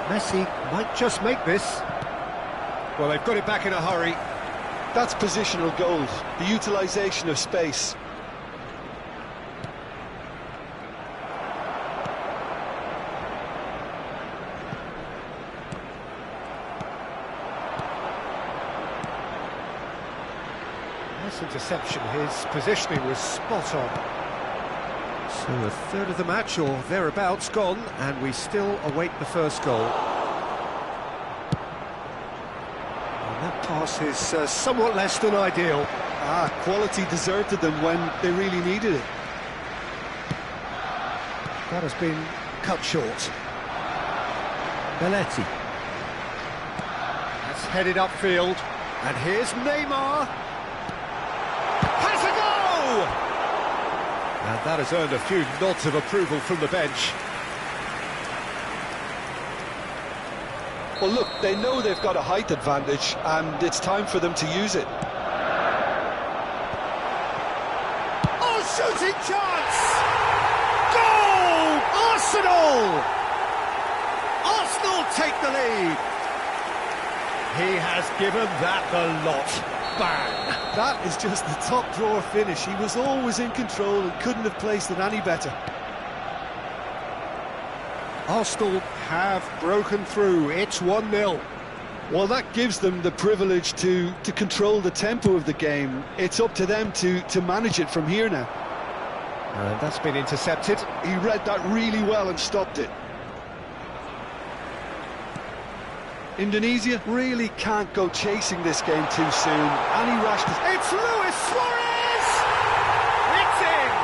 Messi might just make this. Well, they've got it back in a hurry. That's positional goals, the utilisation of space. Nice interception, his positioning was spot on. So a third of the match, or thereabouts, gone, and we still await the first goal. And that pass is somewhat less than ideal. Quality deserted them when they really needed it. That has been cut short. Belletti. That's headed upfield. And here's Neymar. Has a go! And that has earned a few nods of approval from the bench. Well, look, they know they've got a height advantage, and it's time for them to use it. Oh, shooting chance! Goal! Arsenal! Arsenal take the lead. He has given that the lot. Bang! That is just the top drawer finish. He was always in control and couldn't have placed it any better. Arsenal have broken through. It's 1-0. Well, that gives them the privilege to control the tempo of the game. It's up to them to manage it from here now. And that's been intercepted. He read that really well and stopped it. Indonesia really can't go chasing this game too soon. Any rashness... It's Luis Suarez! It's in!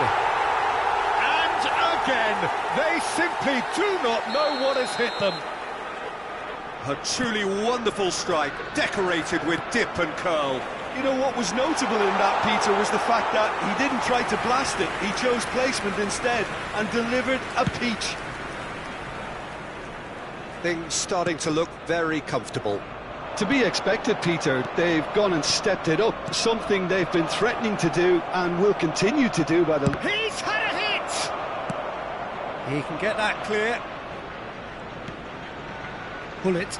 And again, they simply do not know what has hit them. A truly wonderful strike, decorated with dip and curl. You know what was notable in that, Peter, was the fact that he didn't try to blast it. He chose placement instead and delivered a peach. Things starting to look very comfortable. To be expected, Peter. They've gone and stepped it up, something they've been threatening to do and will continue to do by the... He's had a hit! He can get that clear. Pull it.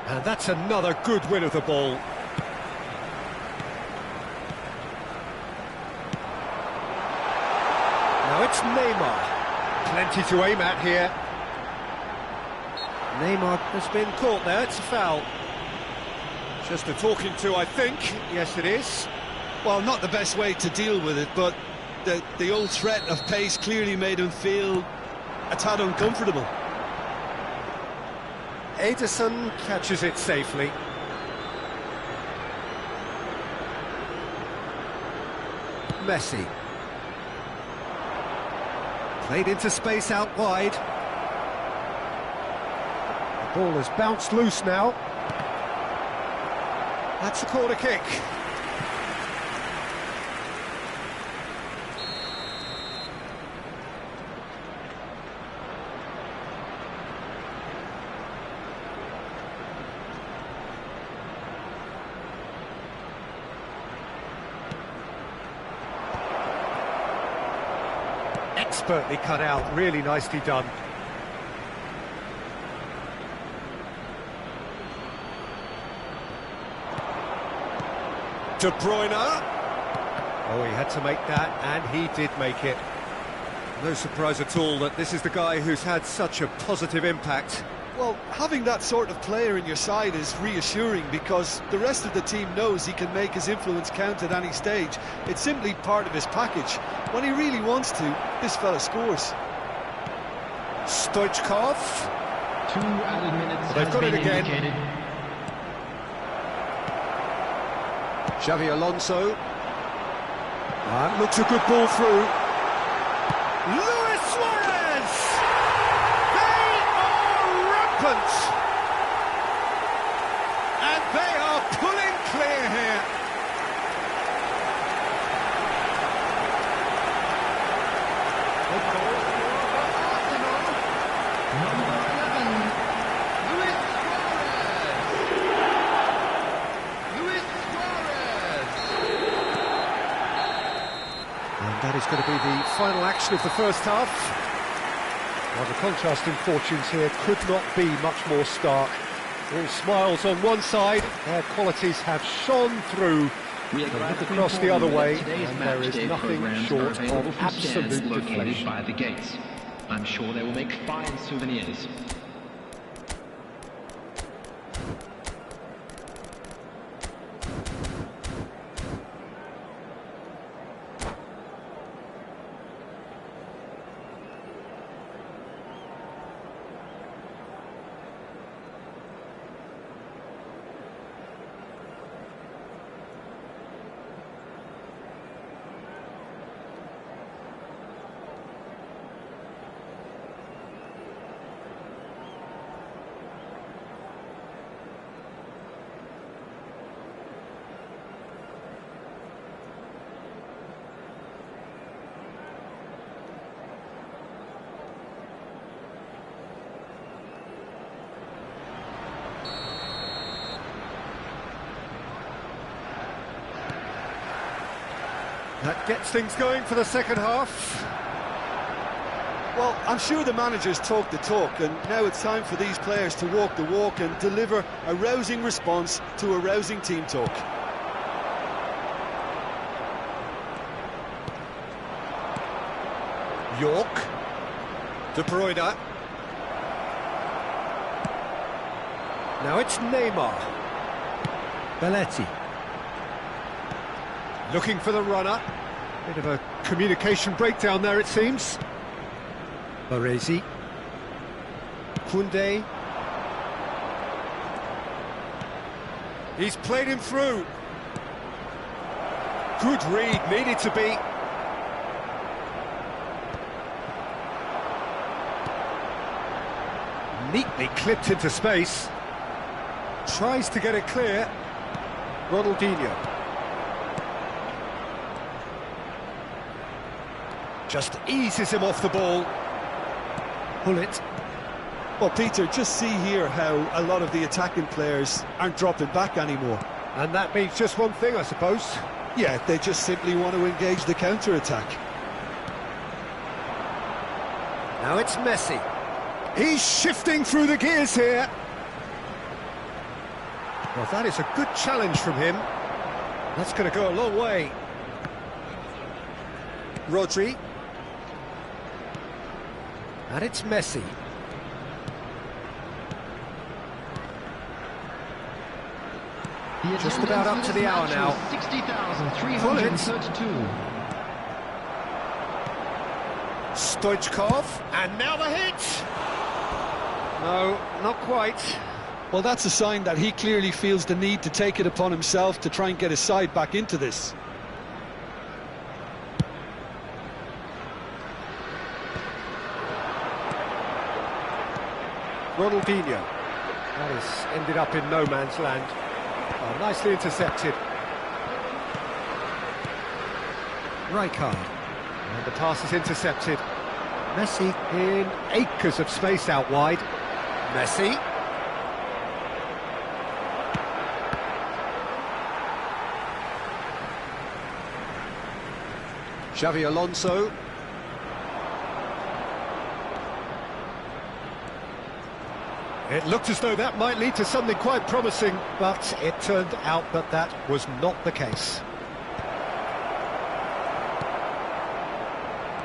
And that's another good win of the ball. Now it's Neymar. Plenty to aim at here. Neymar has been caught there, it's a foul. Just a talking to, I think. Yes, it is. Well, not the best way to deal with it, but the old threat of pace clearly made him feel a tad uncomfortable. Ederson catches it safely. Messi. Played into space out wide. The ball has bounced loose now. That's a corner kick. Expertly cut out, really nicely done. De Bruyne. Oh, he had to make that, and he did make it. No surprise at all that this is the guy who's had such a positive impact. Well, having that sort of player in your side is reassuring because the rest of the team knows he can make his influence count at any stage. It's simply part of his package. When he really wants to, this fella scores. Stoichkov. 2 added minutes. They've got it again. Indicated. Xavi Alonso. That looks a good ball through. Luis Suarez! They are rampant! And they are pulling clear here. Number 11, Luis Suarez. Luis Suarez. And that is going to be the final action of the first half. Well, the contrast in fortunes here could not be much more stark. All smiles on one side, their qualities have shone through. We They look across the other way, and there is nothing short of absolute located deflation. by the gates. I'm sure they will make fine souvenirs. That gets things going for the second half. Well, I'm sure the managers talk the talk, and now it's time for these players to walk the walk and deliver a rousing response to a rousing team talk. York. De Bruyne. Now it's Neymar. Belletti. Looking for the runner. Bit of a communication breakdown there, it seems. Baresi. Koundé. He's played him through. Good read, needed to be. Neatly clipped into space. Tries to get it clear. Ronaldinho. Just eases him off the ball. Pull it. Well, Peter, just see here how a lot of the attacking players aren't dropping back anymore. And that means just one thing, I suppose. Yeah, they just simply want to engage the counter-attack. Now it's Messi. He's shifting through the gears here. Well, that is a good challenge from him. That's going to go a long way. Rodri. And it's Messi. Just about up to the hour now. 60,332. Stoichkov, and now the hit! No, not quite. Well, that's a sign that he clearly feels the need to take it upon himself to try and get his side back into this. Ronaldinho. That has ended up in no man's land. Oh, nicely intercepted. Rijkaard. And the pass is intercepted. Messi in acres of space out wide. Messi. Xavi Alonso. It looked as though that might lead to something quite promising, but it turned out that that was not the case.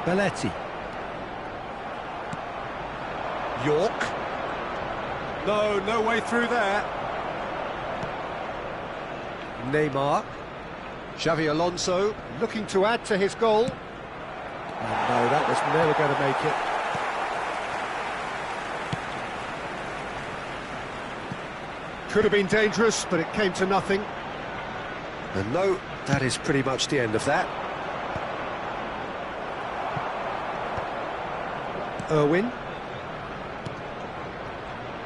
Belletti. York. No way through there. Neymar. Xavi Alonso looking to add to his goal. And no, that was never going to make it. Could have been dangerous, but it came to nothing. And no, that is pretty much the end of that. Irwin.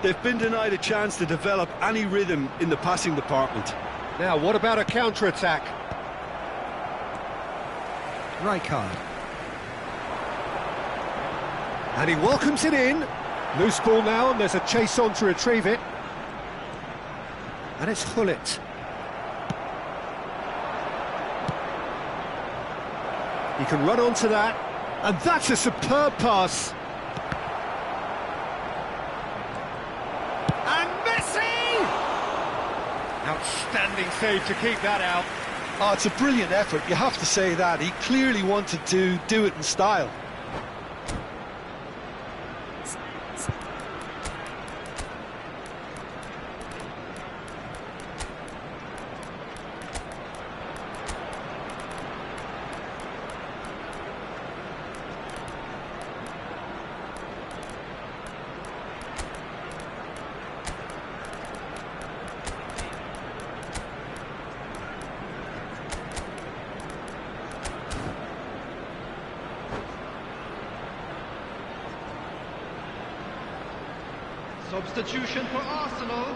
They've been denied a chance to develop any rhythm in the passing department. Now, what about a counter-attack? Rijkaard. And he welcomes it in. Loose ball now, and there's a chase on to retrieve it. And it's Hullet. He can run onto that, and that's a superb pass. And Messi! Outstanding save to keep that out. Oh, it's a brilliant effort, you have to say that. He clearly wanted to do it in style. Substitution for Arsenal.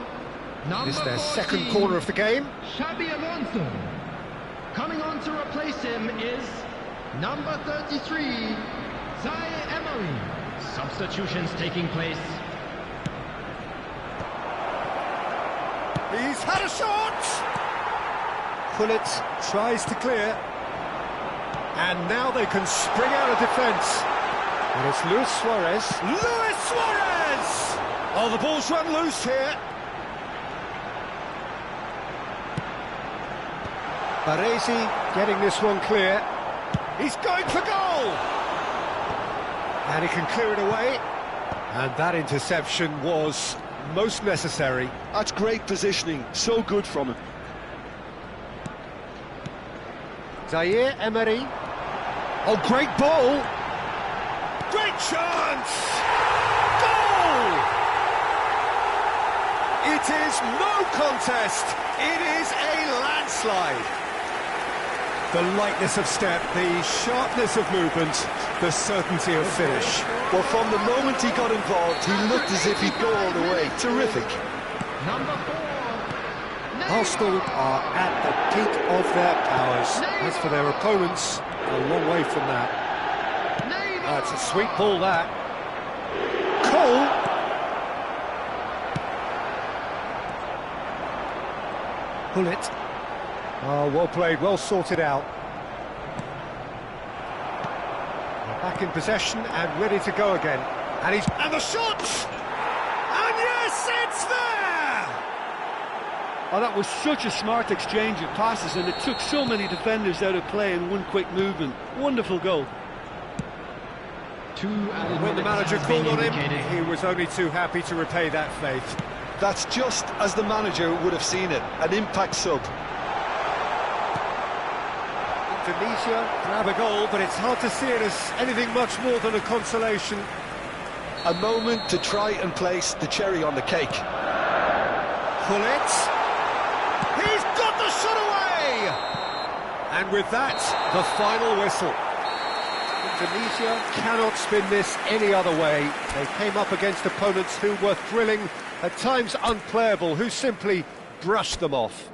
Number It's their 14, second corner of the game. Xabi Alonso. Coming on to replace him is number 33, Zaire Emery. Substitutions taking place. He's had a shot! Hullet tries to clear. And now they can spring out of defence. And it's Luis Suarez. Luis Suarez! Oh, the ball's run loose here. Baresi getting this one clear. He's going for goal! And he can clear it away. And that interception was most necessary. That's great positioning, so good from him. Zaire Emery. Oh, great ball! Great chance! Goal! It is no contest. It is a landslide. The lightness of step, the sharpness of movement, the certainty of finish. Well, from the moment he got involved, he looked as if he'd go all the way. Terrific. Number 4. Arsenal are at the peak of their powers. As for their opponents, a long way from that. That's a sweet ball, that. Cole. Pull it. Oh, well played, well sorted out. They're back in possession and ready to go again. And the shot! And yes, it's there! Oh, that was such a smart exchange of passes, and it took so many defenders out of play in one quick movement. Wonderful goal. When the manager called on him, he was only too happy to repay that faith. That's just as the manager would have seen it, an impact sub. Indonesia grab a goal, but it's hard to see it as anything much more than a consolation. A moment to try and place the cherry on the cake. Pull it. He's got the shot away! And with that, the final whistle. Indonesia cannot spin this any other way. They came up against opponents who were thrilling, at times unplayable, who simply brushed them off.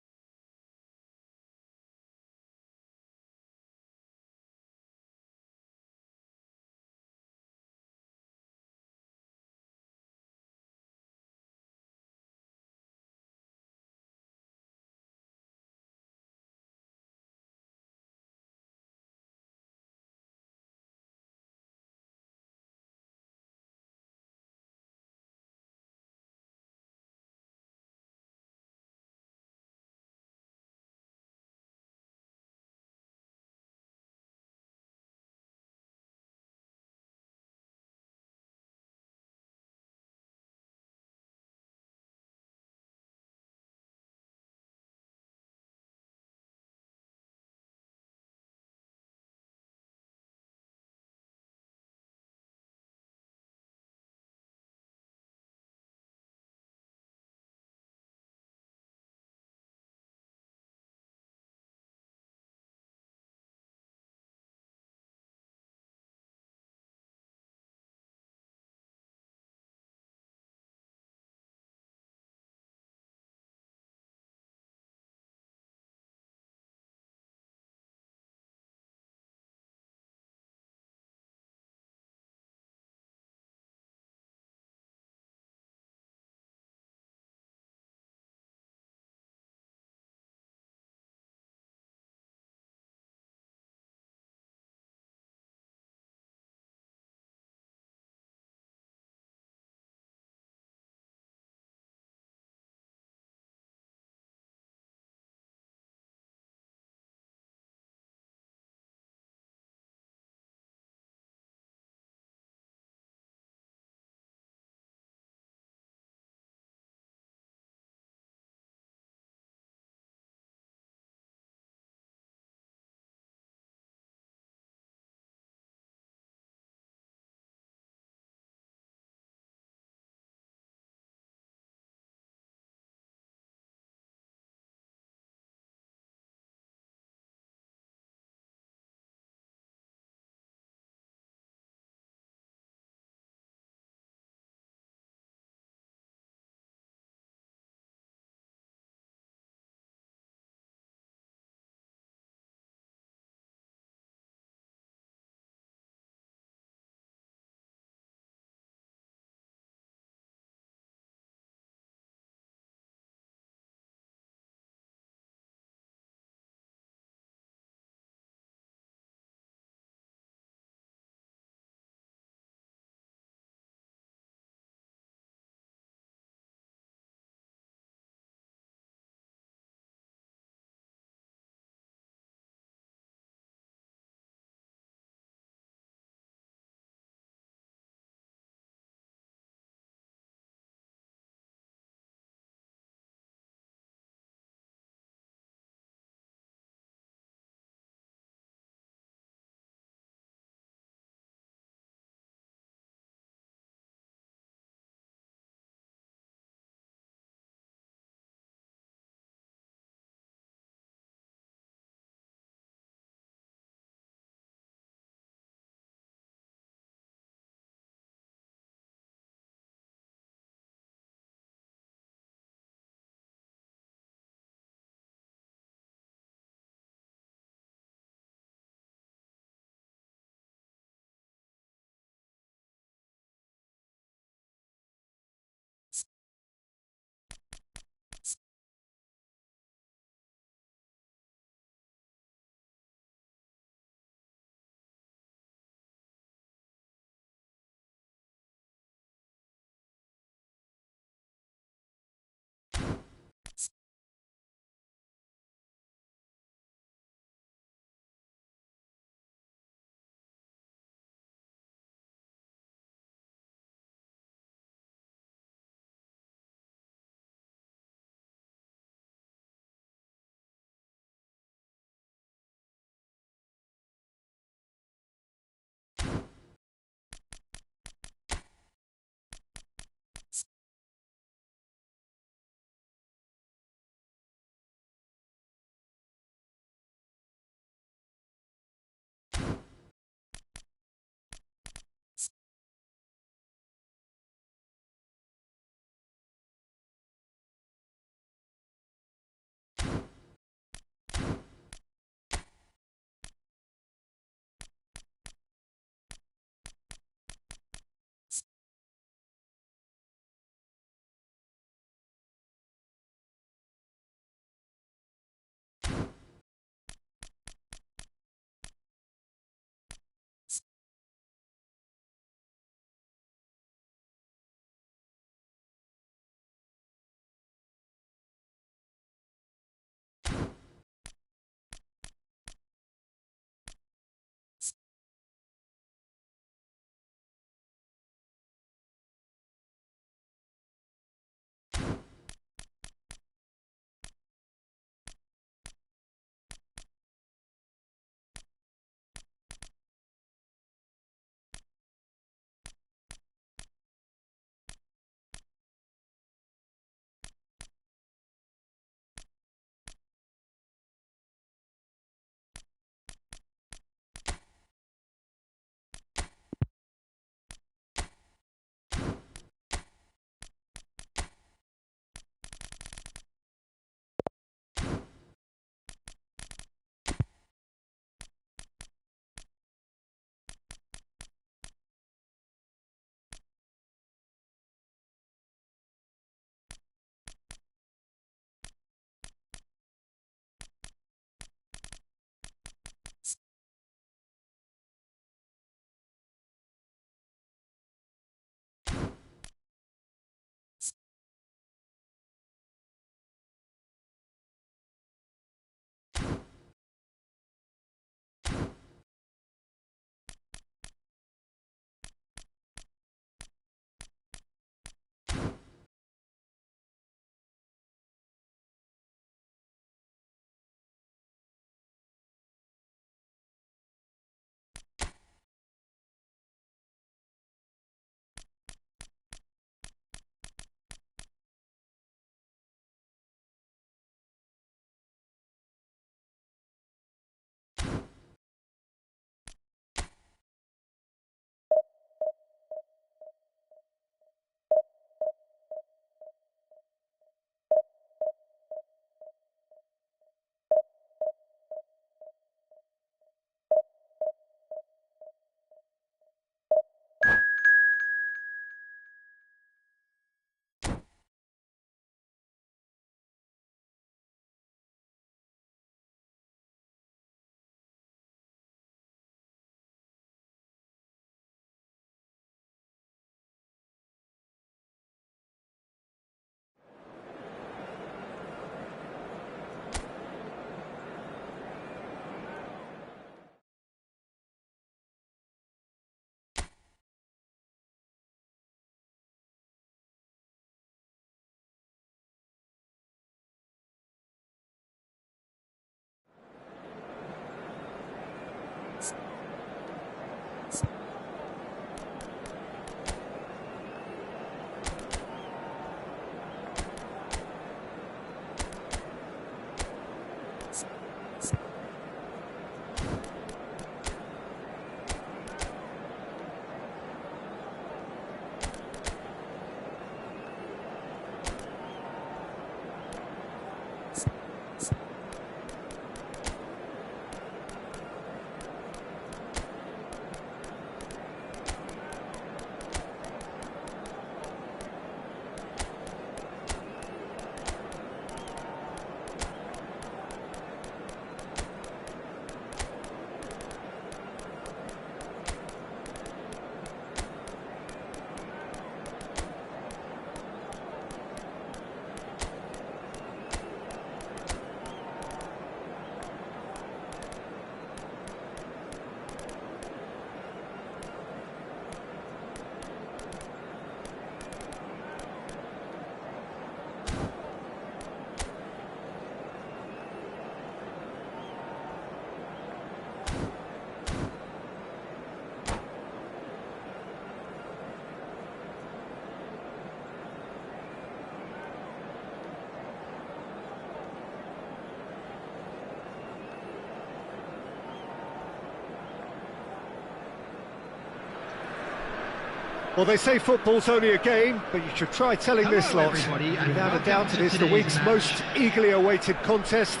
Well, they say football's only a game, but you should try telling this lot. everybody, and Without a welcome doubt, to it is the today's week's match. most eagerly awaited contest.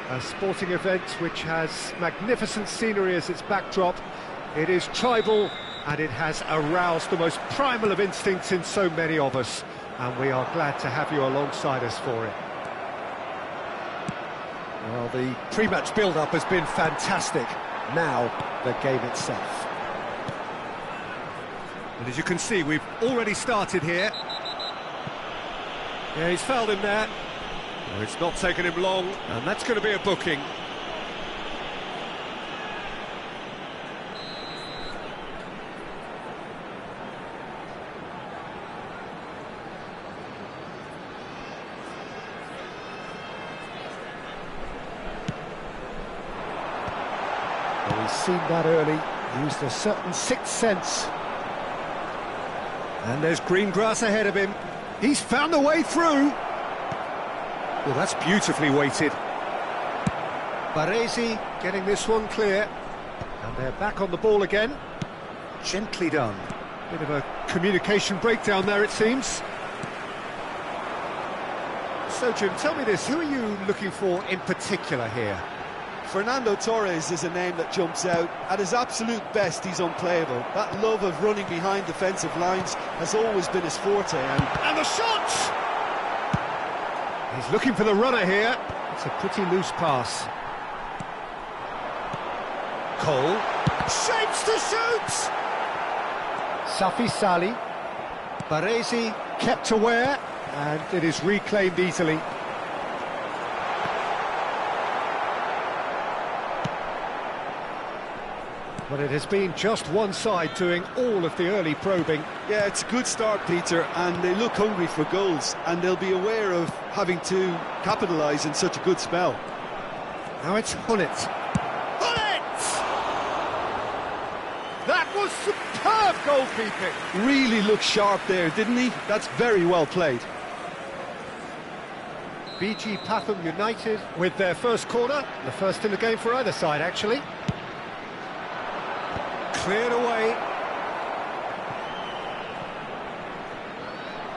A sporting event which has magnificent scenery as its backdrop. It is tribal, and it has aroused the most primal of instincts in so many of us. And we are glad to have you alongside us for it. Well, the pre-match build-up has been fantastic. Now, the game itself. And as you can see, we've already started here. Yeah, he's fouled him there. Well, it's not taken him long, and that's going to be a booking. Well, he's seen that early, used a certain sixth sense. And there's green grass ahead of him. He's found a way through. Well, that's beautifully weighted. Baresi getting this one clear. And they're back on the ball again. Gently done. Bit of a communication breakdown there, it seems. So, Jim, tell me this. Who are you looking for in particular here? Fernando Torres is a name that jumps out. At his absolute best, he's unplayable. That love of running behind defensive lines has always been his forte. And the shot! He's looking for the runner here. It's a pretty loose pass. Cole. Shapes to shoot! Safi Sali. Baresi kept aware, and it is reclaimed easily. But it has been just one side doing all of the early probing. Yeah, it's a good start, Peter, and they look hungry for goals, and they'll be aware of having to capitalise in such a good spell. Now it's Hullet. Hullet! That was superb goalkeeping. Really looked sharp there, didn't he? That's very well played. BG Pathum United with their first corner, the first in the game for either side, actually. Cleared away.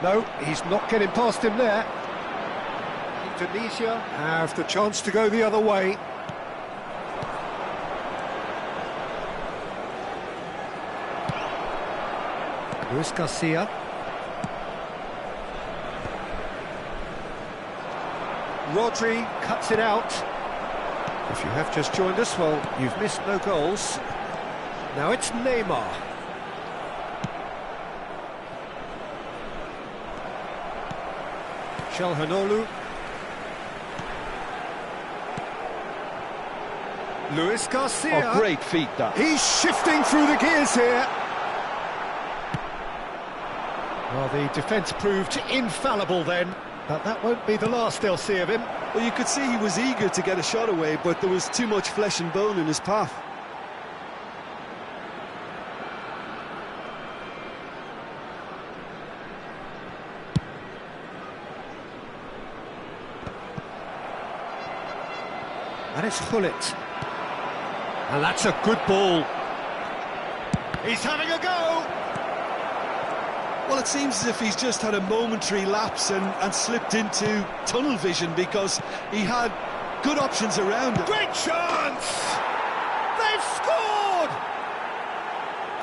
No, he's not getting past him there. Indonesia have the chance to go the other way. Luis Garcia. Rodri cuts it out. If you have just joined us, well, you've missed no goals. Now it's Neymar. Calhanoglu. Luis Garcia. Oh, great feat, that. He's shifting through the gears here. Well, the defence proved infallible then, but that won't be the last they'll see of him. Well, you could see he was eager to get a shot away, but there was too much flesh and bone in his path. And it's Hullet. And that's a good ball. He's having a go. Well, it seems as if he's just had a momentary lapse and slipped into tunnel vision because he had good options around him. Great chance! They've scored!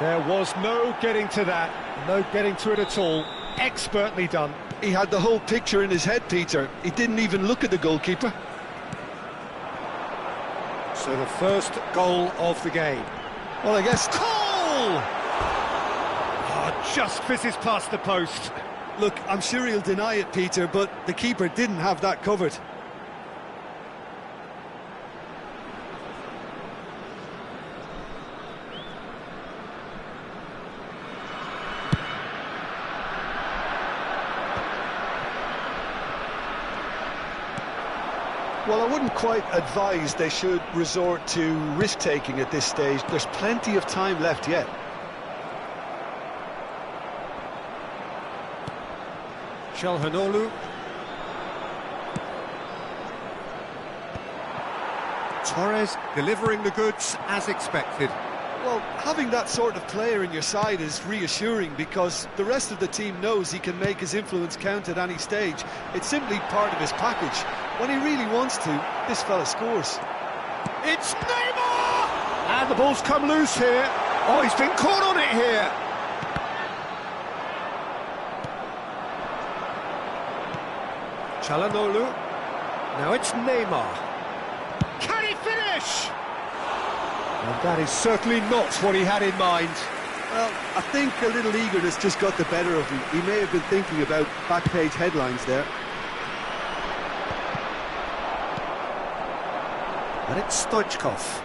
There was no getting to that. No getting to it at all. Expertly done. He had the whole picture in his head, Peter. He didn't even look at the goalkeeper. So the first goal of the game. Well, I guess... Cole! Oh, just fizzes past the post. Look, I'm sure he'll deny it, Peter, but the keeper didn't have that covered. Well, I wouldn't quite advise they should resort to risk-taking at this stage. There's plenty of time left yet. Calhanoglu. Torres delivering the goods as expected. Well, having that sort of player in your side is reassuring because the rest of the team knows he can make his influence count at any stage. It's simply part of his package. When he really wants to, this fella scores. It's Neymar! And the ball's come loose here. Oh, he's been caught on it here. Çalhanoğlu. Now it's Neymar. Can he finish? And that is certainly not what he had in mind. Well, I think a little eagerness just got the better of him. He may have been thinking about back-page headlines there. And it's Stoichkov.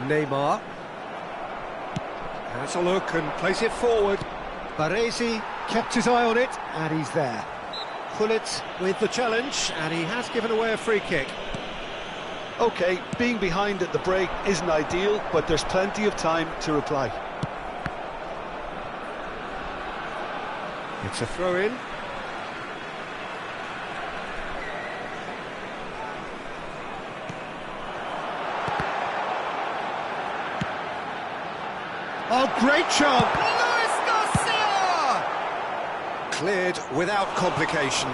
Neymar has a look and plays it forward. Baresi kept his eye on it, and he's there. Gullit with the challenge, and he has given away a free kick. OK, being behind at the break isn't ideal, but there's plenty of time to reply. It's a throw-in. Oh, great chance! Luis Garcia! Cleared without complication.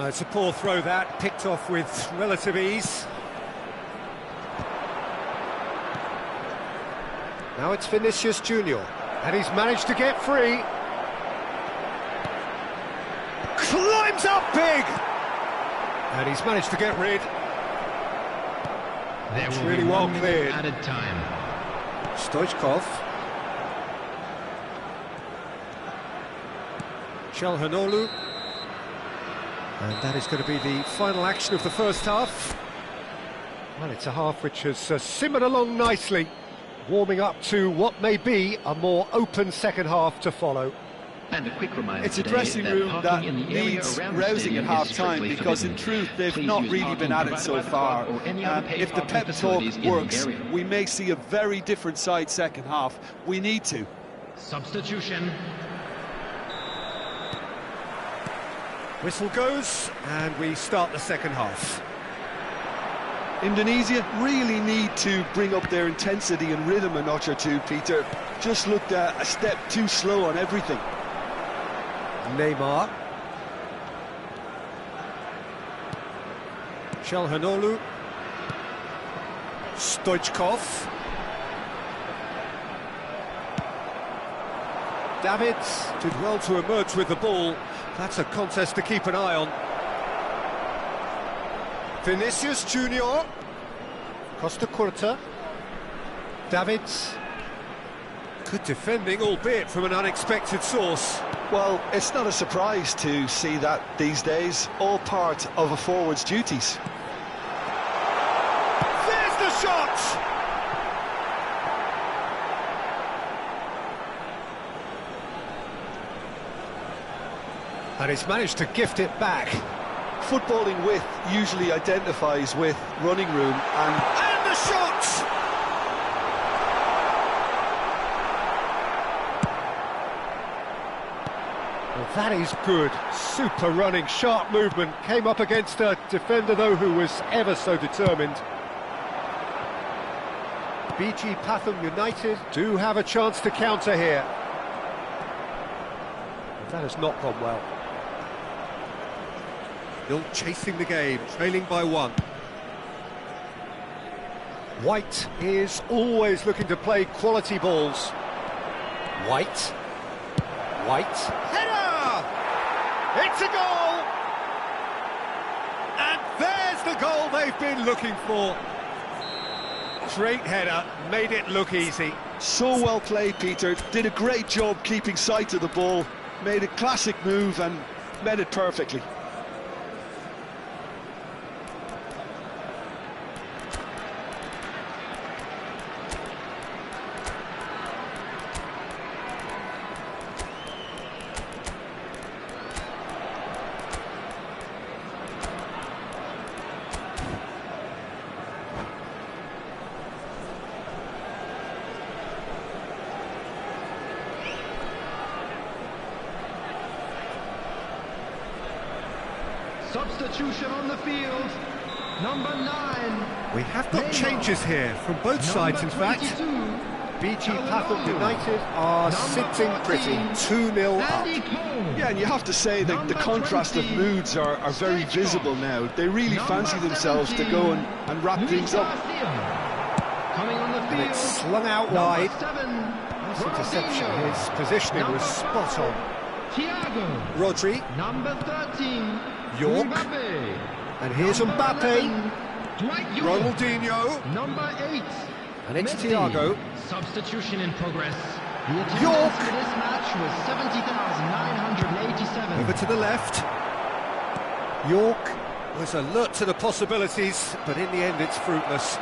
It's a poor throw that, picked off with relative ease. Now it's Vinicius Junior, and he's managed to get free. Climbs up big! And he's managed to get rid. It's really well cleared. Added time. Stoichkov. Çalhanoğlu. And that is going to be the final action of the first half. Well, it's a half which has simmered along nicely, warming up to what may be a more open second half to follow. And a quick reminder, it's a dressing room that needs rousing at half-time because in truth they've not really been at it so far. If the pep talk works, we may see a very different side second half. We need to. Substitution. Whistle goes, and we start the second half. Indonesia really need to bring up their intensity and rhythm a notch or two, Peter. Just looked a step too slow on everything. Neymar. Çalhanoğlu. Stoichkov. Davids did well to emerge with the ball. That's a contest to keep an eye on. Vinicius Junior. Costa Curta. Davids. Good defending, albeit from an unexpected source. Well, it's not a surprise to see that these days, all part of a forward's duties. There's the shot! And he's managed to gift it back. Footballing width usually identifies with running room And the shot! Well, that is good. Super running, sharp movement. Came up against a defender, though, who was ever so determined. BG Pathum United do have a chance to counter here. But that has not gone well. Still chasing the game, trailing by one. White is always looking to play quality balls. White. Header! It's a goal! And there's the goal they've been looking for. Great header, made it look easy. So well played, Peter. Did a great job keeping sight of the ball. Made a classic move and met it perfectly. Substitution on the field. Number 9. We have got changes here from both sides, in fact. BG Pathum United are sitting pretty, 2-0 up. Yeah, and you have to say that the contrast of moods are very visible now. They really fancy themselves to go and wrap things up. Coming on the field. And it's slung out wide. This interception, his positioning was spot on. Thiago. Rodri. Number 13. York. Mbappe. And here's Number Mbappe. 11, Dwight York. Ronaldinho. Number 8. And it's Messi. Thiago. Substitution in progress. The attendance York. for this match was 70,987. Over to the left. York was alert to the possibilities, but in the end it's fruitless.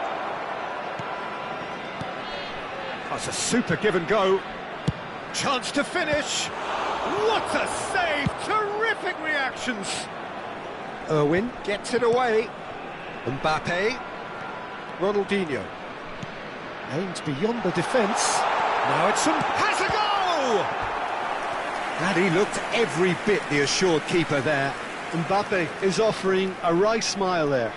That's a super give and go. Chance to finish. What a save! Terrific reactions. Irwin gets it away. Mbappe. Ronaldinho. Aims beyond the defence. Now it's has a goal! And he looked every bit the assured keeper there. Mbappe is offering a wry smile there.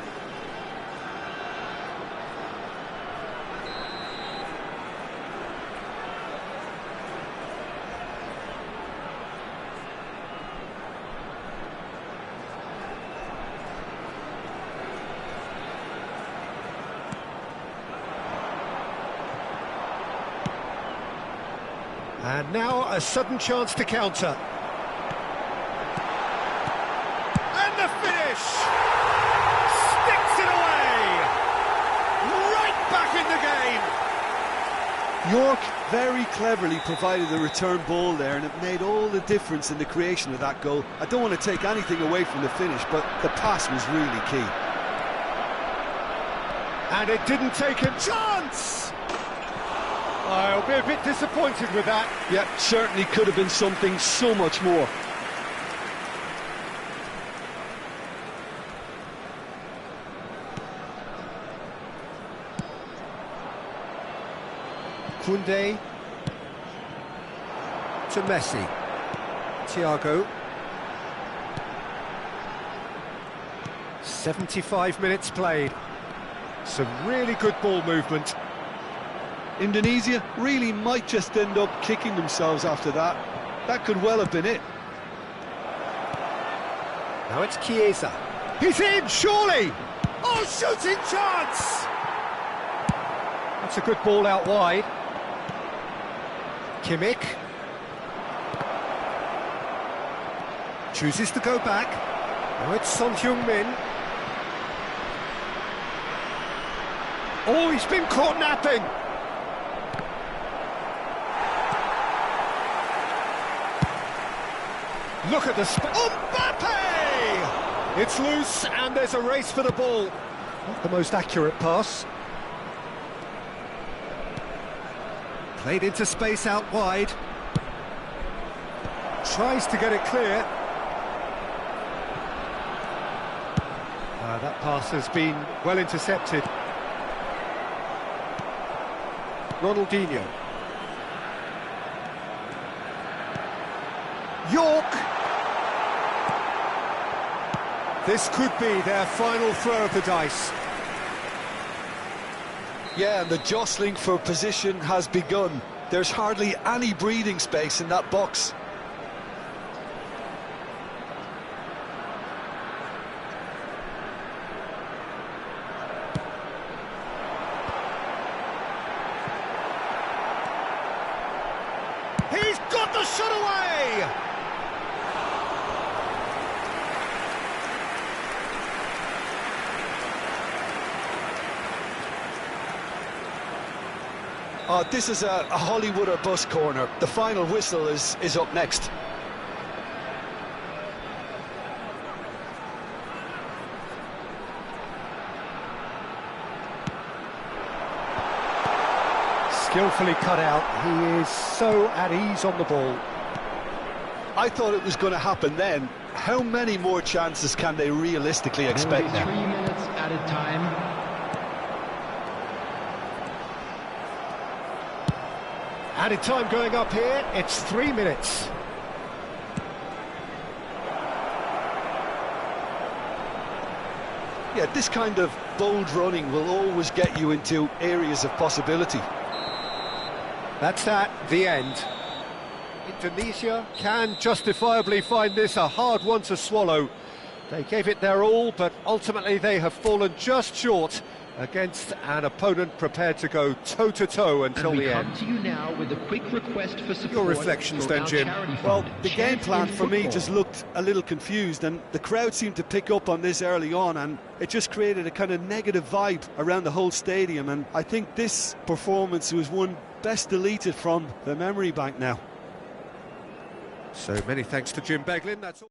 And now a sudden chance to counter. And the finish! Sticks it away! Right back in the game! York very cleverly provided the return ball there, and it made all the difference in the creation of that goal. I don't want to take anything away from the finish, but the pass was really key. And it didn't take a chance! I'll be a bit disappointed with that. Yeah, certainly could have been something so much more. Koundé to Messi. Thiago. 75 minutes played. Some really good ball movement. Indonesia really might just end up kicking themselves after that. That could well have been it. Now it's Chiesa. He's in, surely! Oh, shooting chance! That's a good ball out wide. Kimmich. Chooses to go back. Now it's Son Heung-min. Oh, he's been caught napping! Look at the Mbappe! It's loose and there's a race for the ball. Not the most accurate pass. Played into space out wide. Tries to get it clear. That pass has been well intercepted. Ronaldinho. York. This could be their final throw of the dice. Yeah, and the jostling for position has begun. There's hardly any breathing space in that box. He's got the shot away! This is a Hollywood or bust corner. The final whistle is up next. Skillfully cut out. He is so at ease on the ball. I thought it was going to happen then. How many more chances can they realistically expect now? 3 minutes added time. Added time going up here, it's 3 minutes. Yeah, this kind of bold running will always get you into areas of possibility. That's the end. Indonesia can justifiably find this a hard one to swallow. They gave it their all, but ultimately they have fallen just short against an opponent prepared to go toe-to-toe until the end. And we come to you now with a quick request for support. Your reflections for then, our Jim? charity Well, fund, the game Chance plan in for me Football. just looked a little confused, and the crowd seemed to pick up on this early on, and it just created a kind of negative vibe around the whole stadium. And I think this performance was one best deleted from the memory bank now. So many thanks to Jim Beglin. That's all.